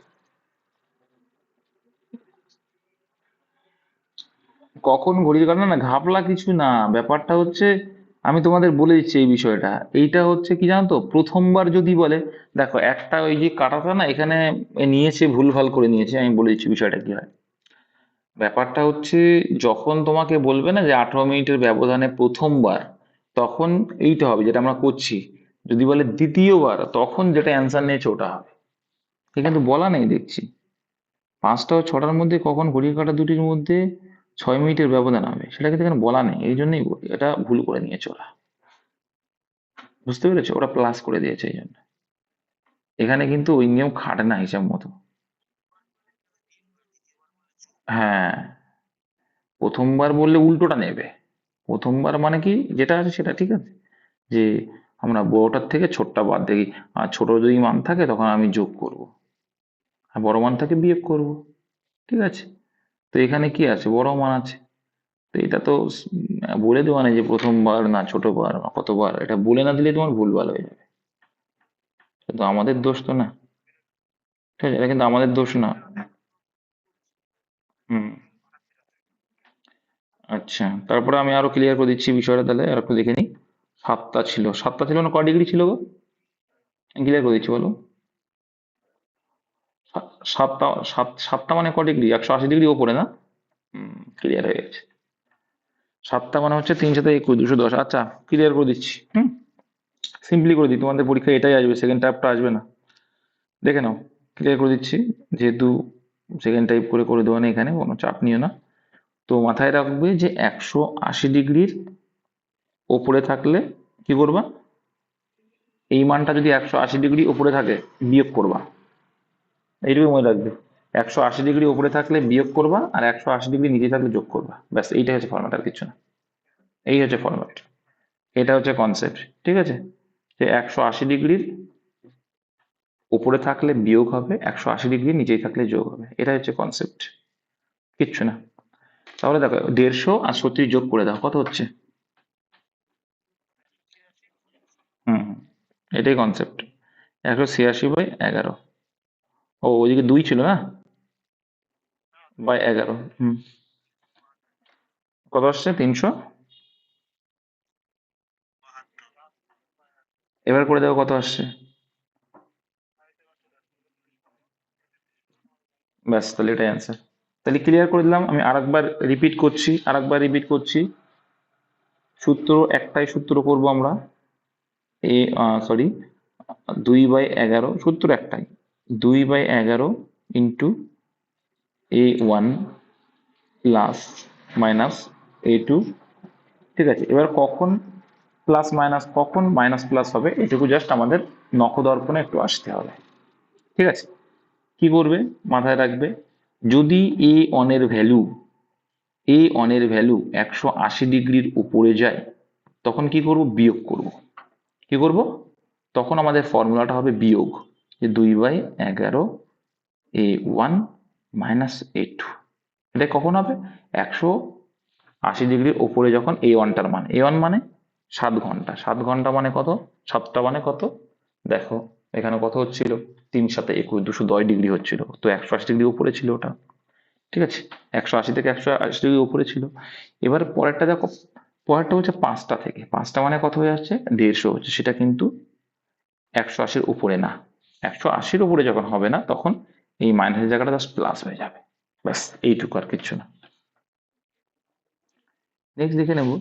কখন ঘড়ির কাঁটা, না ঘাপলা কিছু না, ব্যাপারটা হচ্ছে, আমি তোমাদের বলে দিচ্ছি এই বিষয়টা। এইটা হচ্ছে কি জানো তো, প্রথমবার যদি বলে, দেখো একটা ওই যে কাঁটাটা না এখানে এ নিয়েছে, ভুলভাল করে নিয়েছে, আমি বলে দিচ্ছি বিষয়টা কি হয়। ব্যাপারটা হচ্ছে, যখন তোমাকে বলবে না যে 18 মিনিটের ব্যবধানে প্রথমবার, তখন এইটা হবে যেটা আমরা করছি। যদি বলে দ্বিতীয়বার, তখন যেটা অ্যান্সার নিয়েছে ওটা হবে। এখানে তো বলা নেই দেখছি, 5টা ও 6টার মধ্যে কখন ঘড়ির কাঁটা দুটির মধ্যে 6 মিনিটের ব্যবধান হবে, সেটা কিন্তু এখানে বলা নেই, এই জন্যই বলি এটা ভুল করে নিয়েছে ওরা। বুঝতে পেরেছো, ওরা প্লাস করে দিয়েছে এই জন্য। এখানে কিন্তু ওই নিয়ম খাটে না হিসাব মতো। হ্যাঁ, প্রথমবার বললে উল্টোটা নেবে। প্রথমবার মানে কি, যেটা আছে সেটা ঠিক আছে, যে আমরা বড়টার থেকে ছোটটা বাদ দেখি, আর ছোট যদি মান থাকে তখন আমি যোগ করব, আর বড় মান থাকে বিয়োগ করব। ঠিক আছে, তো এখানে কি আছে, বড় মান আছে। তো এটা তো বলে দেওয়া নেই যে প্রথমবার না ছোটবার না কতবার, এটা বলে না দিলে তোমার ভুলভাল হয়ে যাবে। কিন্তু আমাদের দোষ তো না। ঠিক আছে, এটা কিন্তু আমাদের দোষ না। হুম। আচ্ছা, তারপরে আমি আরো ক্লিয়ার করে দিচ্ছি বিষয়টা, তাহলে আর একটু দেখে নিই। 7টা ছিল না, ক ডিগ্রি ছিল গো, ক্লিয়ার করে দিচ্ছি বলো। 7টা মানে ক ডিগ্রি, 180 ডিগ্রি ওপরে না। হুম, ক্লিয়ার হয়ে গেছে। 7টা মানে হচ্ছে 3 × 7 = 21, 210। আচ্ছা, ক্লিয়ার করে দিচ্ছি। হুম, সিম্পলি করে দিই, তোমাদের পরীক্ষায় এটাই আসবে, সেকেন্ড টাইপটা আসবে না। দেখে নাও, ক্লিয়ার করে দিচ্ছি, যেহেতু সেকেন্ড টাইপ করে করে দেওয়া নেই, এখানে কোনো চাপ নিও না। তো মাথায় রাখবে যে 180 ডিগ্রির ওপরে থাকলে কি করবা, এই মানটা যদি 180 ডিগ্রি উপরে থাকে বিয়োগ করবা, এইটুকু মনে রাখবে। 180 ডিগ্রি উপরে থাকলে বিয়োগ করবা, আর 180 ডিগ্রি নিচে থাকলে যোগ করবা, ব্যাস এইটাই হচ্ছে ফর্ম্যাট, আর কিছু না। এই হচ্ছে ফর্ম্যাট, এটা হচ্ছে কনসেপ্ট। ঠিক আছে, যে 180 ডিগ্রির উপরে থাকলে বিয়োগ হবে, 180 ডিগ্রি নিচেই থাকলে যোগ হবে, এটা হচ্ছে কনসেপ্ট, কিচ্ছু না। তাহলে দেখো 150 আর 36 যোগ করে দাও, কত হচ্ছে, হুম হুম, এটাই কনসেপ্ট। 186/11। ও ওইদিকে 2 ছিল না, বাই 11। হুম, কত আসছে, 300। এবার করে দেখো কত আসছে। ব্যাস, তাহলে এটাই অ্যান্সার। তাহলে ক্লিয়ার করে দিলাম। আমি আরেকবার রিপিট করছি। সূত্র একটাই সূত্র করব আমরা। এ সরি, 2/11 সূত্র একটাই, 2/11 into A1 plus minus A2। ঠিক আছে, এবার কখন প্লাস মাইনাস কখন মাইনাস প্লাস হবে এটুকু জাস্ট আমাদের নখদর্পণে একটু আসতে হবে। ঠিক আছে, কি করবে মাথায় রাখবে, যদি এ অনের ভ্যালু 180 ডিগ্রির উপরে যায়, তখন কি করব, বিয়োগ করব। কি করব, তখন আমাদের ফর্মুলাটা হবে বিয়োগ, যে 2/11 A1 মাইনাস A2। এটা কখন হবে, 180 ডিগ্রির উপরে যখন A1টার মান, A1 মানে 7 ঘন্টা, 7 ঘন্টা মানে কত, 7টা মানে কত, দেখো এখানে কত হচ্ছিল, 3×7=21, 210 ডিগ্রি হচ্ছিল, তো 180 ডিগ্রি উপরে ছিল ওটা। ঠিক আছে, 180 থেকে 180 ডিগ্রি উপরে ছিল। এবার পরেরটা দেখো, পরেরটা হচ্ছে 5টা থেকে, 5টা মানে কত হয়ে যাচ্ছে, 150 হচ্ছে, সেটা কিন্তু 180-র উপরে না। 180-র উপরে যখন হবে না, তখন এই মাইনাসের জায়গাটা জাস্ট প্লাস হয়ে যাবে। ব্যাস, এইটুকু, আর কিচ্ছু না। নেক্সট দেখে নেব,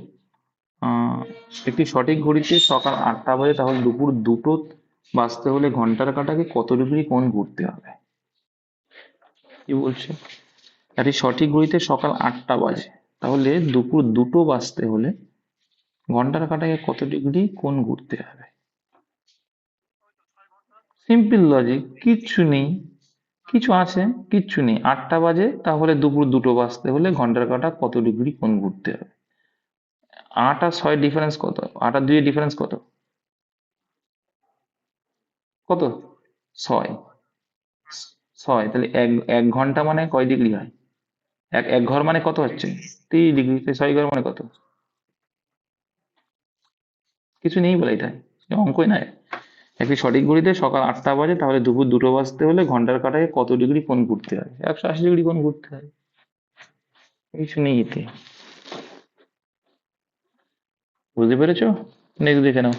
একটি সঠিক ঘড়িতে সকাল 8টা বাজে, তাহলে দুপুর 2টো বাজতে হলে ঘন্টার কাঁটাকে কত ডিগ্রি কোণ ঘুরতে হবে। কি বলছে, একটি সঠিক ঘড়িতে সকাল 8টা বাজে, তাহলে দুপুর 2টো বাজতে হলে ঘন্টার কাঁটাকে কত ডিগ্রি কোণ ঘুরতে হবে। সিম্পল লজিক, কিচ্ছু নেই, কিছু আছে, কিচ্ছু নেই। 8টা বাজে, তাহলে দুপুর 2টো বাজতে হলে ঘন্টার কাঁটা কত ডিগ্রি কোণ ঘুরতে হবে। 8 আর 6 ডিফারেন্স কত, 8 আর 2 ডিফারেন্স কত, কত, 6। 6, তাহলে এক এক ঘন্টা মানে কয় ডিগ্রি হয়, এক এক ঘর মানে কত হচ্ছে, 30 ডিগ্রি, তাই 6 ঘর মানে কত, কিছু নেই বলে, এটাই অঙ্কই নাই। একটি সঠিক ঘড়িতে সকাল 8টা বাজে, তাহলে দুপুর 2টো বাজতে হলে ঘন্টার কাঁটায় কত ডিগ্রি কোণ ঘুরতে হয়, 180 ডিগ্রি কোণ ঘুরতে হয়, কিছু নেই এতে। বুঝতে পেরেছো, নেক্সট দেখে নাও,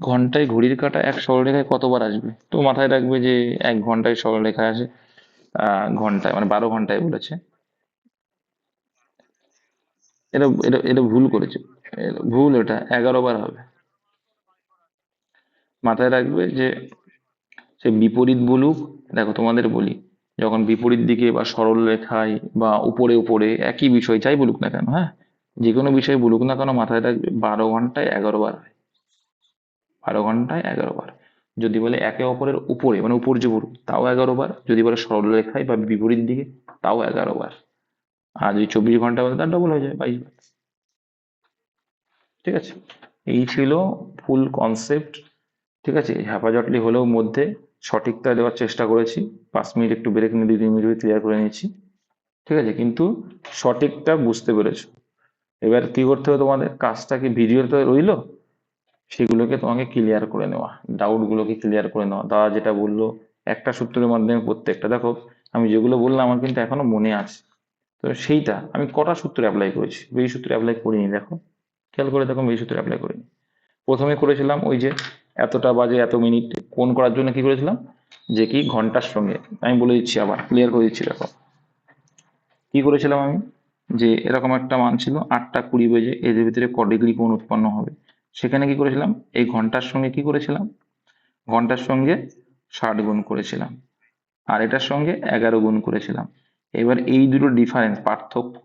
ঘন্টায় ঘড়ির কাঁটা এক সরলরেখায় কতবার আসবে, তো মাথায় রাখবে যে 1 ঘন্টায় সরলরেখায় আসে, ঘন্টায় মানে 12 ঘন্টায় বলেছে। এটা এটা এটা ভুল করেছে, ভুল, এটা 11 বার হবে। মাথায় রাখবে যে সে বিপরীত বলুক, দেখো তোমাদের বলি, যখন বিপরীত দিকে বা সরল রেখায় বা উপরে উপরে একই বিষয় যাই বলুক না কেন, হ্যাঁ, যে কোনো বিষয় বলুক না কেন, মাথায় রাখবে 12 ঘন্টায় 11 বার হয়, 12 ঘন্টায় 11 বার। যদি বলে একে অপরের উপরে মানে উপর যে বলুক, তাও 11 বার, যদি বলে সরল রেখায় বা বিপরীত দিকে, তাও 11 বার। আর যদি 24 ঘন্টা বলে, তার ডবল হয়ে যায়, 22 বার। ঠিক আছে, এই ছিল ফুল কনসেপ্ট। ঠিক আছে, হ্যাপাজটলি হলেও মধ্যে সঠিকটা দেওয়ার চেষ্টা করেছি। 5 মিনিট একটু ব্রেক নিয়ে 2-3 মিনিট ক্লিয়ার করে নিয়েছি। ঠিক আছে, কিন্তু সঠিকটা বুঝতে পেরেছো। এবার কি করতে হবে, তোমাদের কাজটা কি ভিডিওতে রইলো, সেগুলোকে তোমাকে ক্লিয়ার করে নেওয়া, ডাউট গুলোকে ক্লিয়ার করে নেওয়া। দাদা যেটা বললো একটা সূত্রের মাধ্যমে প্রত্যেকটা, দেখো আমি যেগুলো বললাম আমার কিন্তু এখনো মনে আছে। তো সেইটা আমি কটা সূত্র অ্যাপ্লাই করেছি, এই সূত্র অ্যাপ্লাই করিনি, দেখো খেয়াল করে দেখো, এই সূত্র অ্যাপ্লাই করিনি। প্রথমে করেছিলাম ওই যে এতটা বাজে এত মিনিট কোণ করার জন্য কি করেছিলাম, যে কি ঘন্টার সঙ্গে, আমি বলে দিচ্ছি আবার ক্লিয়ার করে দিচ্ছি, দেখো কি করেছিলাম আমি, যে এরকম একটা মান ছিল 8টা 20 বেজে, এদের ভিতরে ক ডিগ্রি কোণ উৎপন্ন হবে। সেখানে কি করেছিলাম, এই ঘন্টার সঙ্গে কি করেছিলাম, ঘন্টার সঙ্গে 60 গুণ করেছিলাম, আর এটার সঙ্গে 11 গুণ করেছিলাম। এবার এই দুটো ডিফারেন্স, পার্থক্য,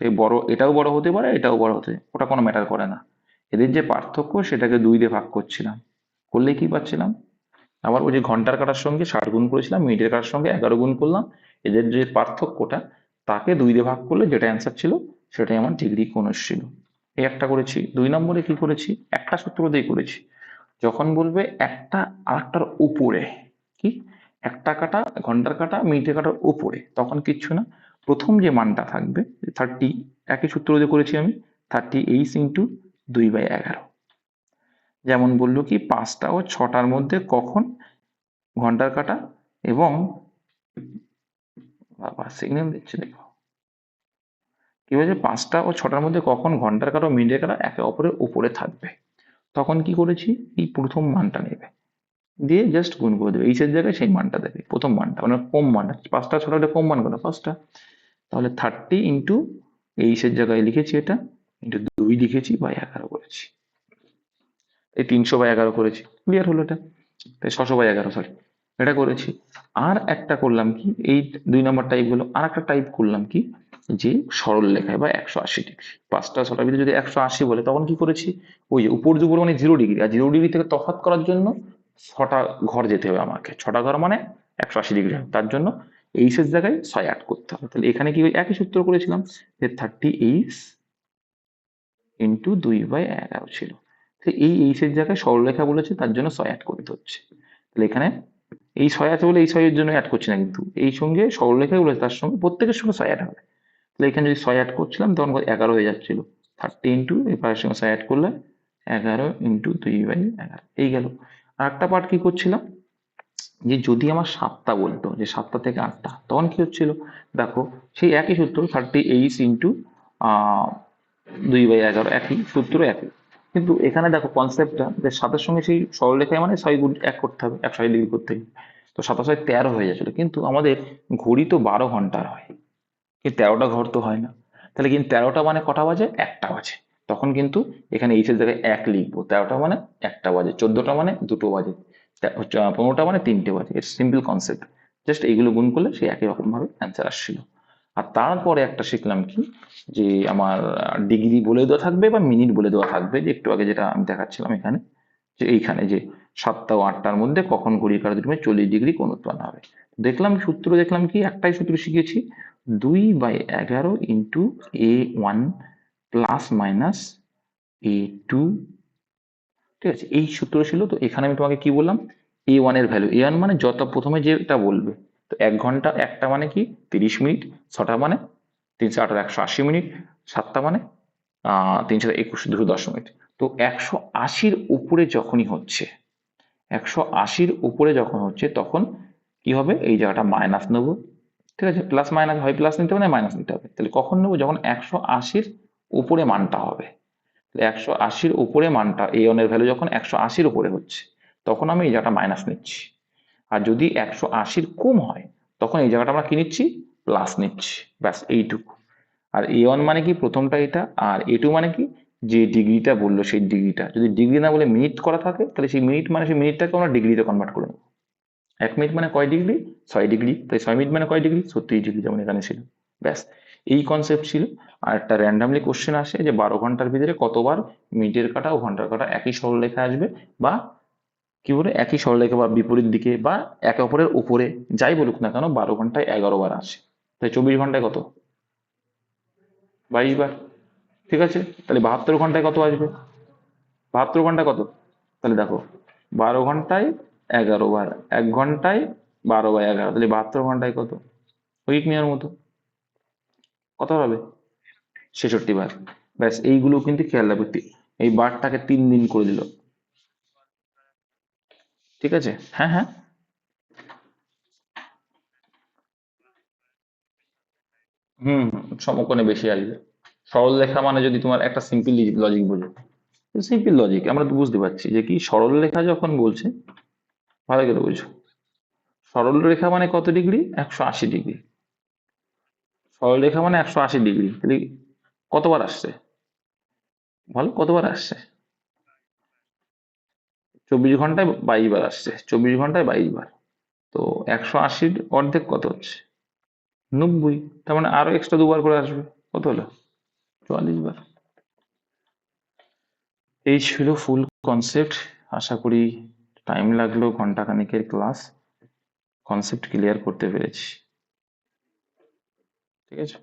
এই বড়, এটাও বড় হতে পারে এটাও বড় হতে, ওটা কোনো ম্যাটার করে না। এদের যে পার্থক্য সেটাকে 2 দিয়ে ভাগ করছিলাম, করলে কি পাচ্ছিলাম, আবার ওই যে ঘন্টার কাটার সঙ্গে 60 গুণ করেছিলাম, মিনিটের কাটার সঙ্গে 11 গুণ করলাম, এদের যে পার্থক্যটা তাকে 2 দিয়ে ভাগ করলে যেটা অ্যান্সার ছিল সেটাই আমার ডিগ্রি কোণ এসেছিল। এই একটা করেছি। 2 নম্বরে কি করেছি, একটা সূত্র দিয়ে করেছি, যখন বলবে একটা আরেকটার উপরে, কি, একটা কাটা ঘন্টার কাটা মিনিটের কাটার উপরে, তখন কিচ্ছু না, প্রথম যে মানটা থাকবে 30, একই সূত্র দিয়ে করেছি আমি, 38 ইন্টু 2/11। যেমন বললো কি 5টা ও 6টার মধ্যে কখন ঘন্টার কাঁটা এবং, বাবা সিগন্যাল দিচ্ছে দেখো, কি বলছে 5টা ও 6টার মধ্যে কখন ঘন্টার কাঁটা ও মিনিটের কাঁটা একে অপরের উপরে থাকবে। তখন কি করেছি, এই প্রথম মানটা নেবে, দিয়ে জাস্ট গুণ করে দেবে, এইচের জায়গায় সেই মানটা দেবে, প্রথম মানটা মানে কম মানটা, 5টা 6টা কম মান করো ফার্স্টটা, তাহলে 30 ইন্টু এইচের জায়গায় লিখেছি এটা, ইন্টু 2 লিখেছি বাই 11 করেছি, এই 300/11 করেছি, ক্লিয়ার হলো এটা, তাই 600/11 সরি, এটা করেছি। আর একটা করলাম কি, এই 2 নম্বর টাইপ হলো, আর একটা টাইপ করলাম কি, যে সরল লেখায় বা 180 ডিগ্রি, 5টা 6টার ভিতরে যদি 180 বলে তখন কি করেছি, ওই যে উপর দুপুর মানে 0 ডিগ্রি, আর 0 ডিগ্রি থেকে তফাৎ করার জন্য 6টা ঘর যেতে হবে আমাকে, 6টা ঘর মানে 180 ডিগ্রি, তার জন্য এইচের জায়গায় 6 অ্যাড করতে হবে। তাহলে এখানে কি ওই একই সূত্র করেছিলাম, যে 30H ইন্টু 2/11 ছিল, তো এই এইচের জায়গায় সরলরেখা বলেছে তার জন্য 6 অ্যাড করতে হচ্ছে। তাহলে এখানে এই 6 আছে বলে এই 6 এর জন্য অ্যাড করছি না, কিন্তু এই সঙ্গে সরলরেখাই বলেছে তার সঙ্গে প্রত্যেকের সঙ্গে 6 অ্যাড হবে। তাহলে এখানে যদি 6 অ্যাড করছিলাম তখন 11 হয়ে যাচ্ছিল, 30 ইন্টু এই পাশের সঙ্গে 6 অ্যাড করলে 11 ইন্টু 2/11 এই গেল। আর একটা পার্ট কি করছিলাম, যে যদি আমার 7টা বলতো, যে 7টা থেকে 8টা, তখন কি হচ্ছিল, দেখো সেই একই সূত্র, 30H ইন্টু 2/11, একই সূত্র একই, কিন্তু এখানে দেখো কনসেপ্টটা, যে 7-এর সঙ্গে সেই সরলরেখায় মানে 6 গুণ 1 করতে হবে, 180 ডিগ্রি করতে হবে, তো 7 আর 6 13 হয়ে যাচ্ছিল, কিন্তু আমাদের ঘড়ি তো 12 ঘন্টার হয়, কিন্তু 13টা ঘর তো হয় না, তাহলে কিন্তু 13টা মানে কটা বাজে, 1টা বাজে, তখন কিন্তু এখানে এইচের জায়গায় 1 লিখবো, 13টা মানে 1টা বাজে, 14টা মানে 2টো বাজে, 15টা মানে 3টে বাজে, ইটস সিম্পল কনসেপ্ট, জাস্ট এইগুলো গুণ করলে সেই একই রকম ভাবে অ্যান্সার আসছিল। আর তারপরে একটা শিখলাম কি, যে আমার ডিগ্রি বলে দেওয়া থাকবে বা মিনিট বলে দেওয়া থাকবে, যে একটু আগে যেটা আমি দেখাচ্ছিলাম এখানে, যে এইখানে যে 7টা ও 8টার মধ্যে কখন ঘড়ির কাঁটার দিকে 40 ডিগ্রি কোণ উৎপন্ন হবে। দেখলাম সূত্র, দেখলাম কি একটাই সূত্র শিখেছি, 2/11 into A1 plus minus A2, ঠিক আছে, এই সূত্র ছিল। তো এখানে আমি তোমাকে কি বললাম, A1 এর ভ্যালু, A1 মানে যত প্রথমে যেটা বলবে, তো 1 ঘন্টা, একটা মানে কি 30 মিনিট, 6টা মানে 3/8 180 মিনিট, 7টা মানে 3/21 210 মিনিট। তো 180-র উপরে যখনই হচ্ছে, 180-র উপরে যখন হচ্ছে তখন কি হবে, এই জায়গাটা মাইনাস নেবো, ঠিক আছে, প্লাস মাইনাস হয়, প্লাস নিতে হবে না মাইনাস নিতে হবে, তাহলে কখন নেবো, যখন 180-র উপরে মানটা হবে, 180-র উপরে মানটা, A1 এর ভ্যালু যখন 180-র উপরে হচ্ছে তখন আমি এই জায়গাটা মাইনাস নিচ্ছি, আর যদি 180-র কম হয় তখন এই জায়গাটা আমরা কি নিচ্ছি, প্লাস নিচ্ছি, ব্যাস এইটুকু। আর A1 মানে কি প্রথমটা এটা, আর A2 মানে কি, যে ডিগ্রিটা বললো সেই ডিগ্রিটা, যদি ডিগ্রি না বলে মিনিট করা থাকে তাহলে সেই মিনিট মানে সেই মিনিটটাকে আমরা ডিগ্রিতে কনভার্ট করে নেবো, 1 মিনিট মানে কয় ডিগ্রি, 6 ডিগ্রি, তাই 6 মিনিট মানে কয় ডিগ্রি, 36 ডিগ্রি, যেমন এখানে ছিল, ব্যাস এই কনসেপ্ট ছিল। আর একটা র্যান্ডামলি কোশ্চেন আসে, যে 12 ঘন্টার ভিতরে কতবার মিনিটের কাঁটা ও ঘন্টার কাঁটা একই সরলরেখায় আসবে, বা কি বলে একই সরলরেখা বা বিপরীত দিকে বা একে অপরের উপরে, যাই বলুক না কেন, 12 ঘন্টায় 11 বার আসে, তাই 24 ঘন্টায় কত, 22 বার, ঠিক আছে, তাহলে 72 ঘন্টায় কত আসবে, 72 ঘন্টায় কত, তাহলে দেখো 12 ঘন্টায় 11 বার, 1 ঘন্টায় 12/11, তাহলে 72 ঘন্টায় কত, উইক নেওয়ার মতো কত হবে, 66 বার, ব্যাস এইগুলো কিন্তু খেয়াল রাখবে, এই বারটাকে 3 দিন করে দিল, ঠিক আছে, হ্যাঁ হ্যাঁ, হুম, সমকোণে বেশি আসবে, সরল রেখা মানে যদি তোমার একটা সিম্পল লজিক বোঝো, সিম্পল লজিক আমরা তো বুঝতে পারছি, যে কি সরল রেখা যখন বলছে, ভালো করে বুঝো, সরল রেখা মানে কত ডিগ্রি, 180 ডিগ্রি, সরল রেখা মানে 180 ডিগ্রি, তাহলে কতবার আসছে, ভালো কতবার আসছে, 24 ঘন্টায় 22 বার আসছে, 24 ঘন্টায় 22 বার, তো 180-র অর্ধেক কত হচ্ছে, 90, তার মানে আরো এক্সট্রা 2 বার করে আসবে, কত হলো, 44 বার। এই ছিল ফুল কনসেপ্ট, আশা করি টাইম লাগলো ঘন্টা খানিকের ক্লাস, কনসেপ্ট ক্লিয়ার করতে পেরেছি, ঠিক আছে।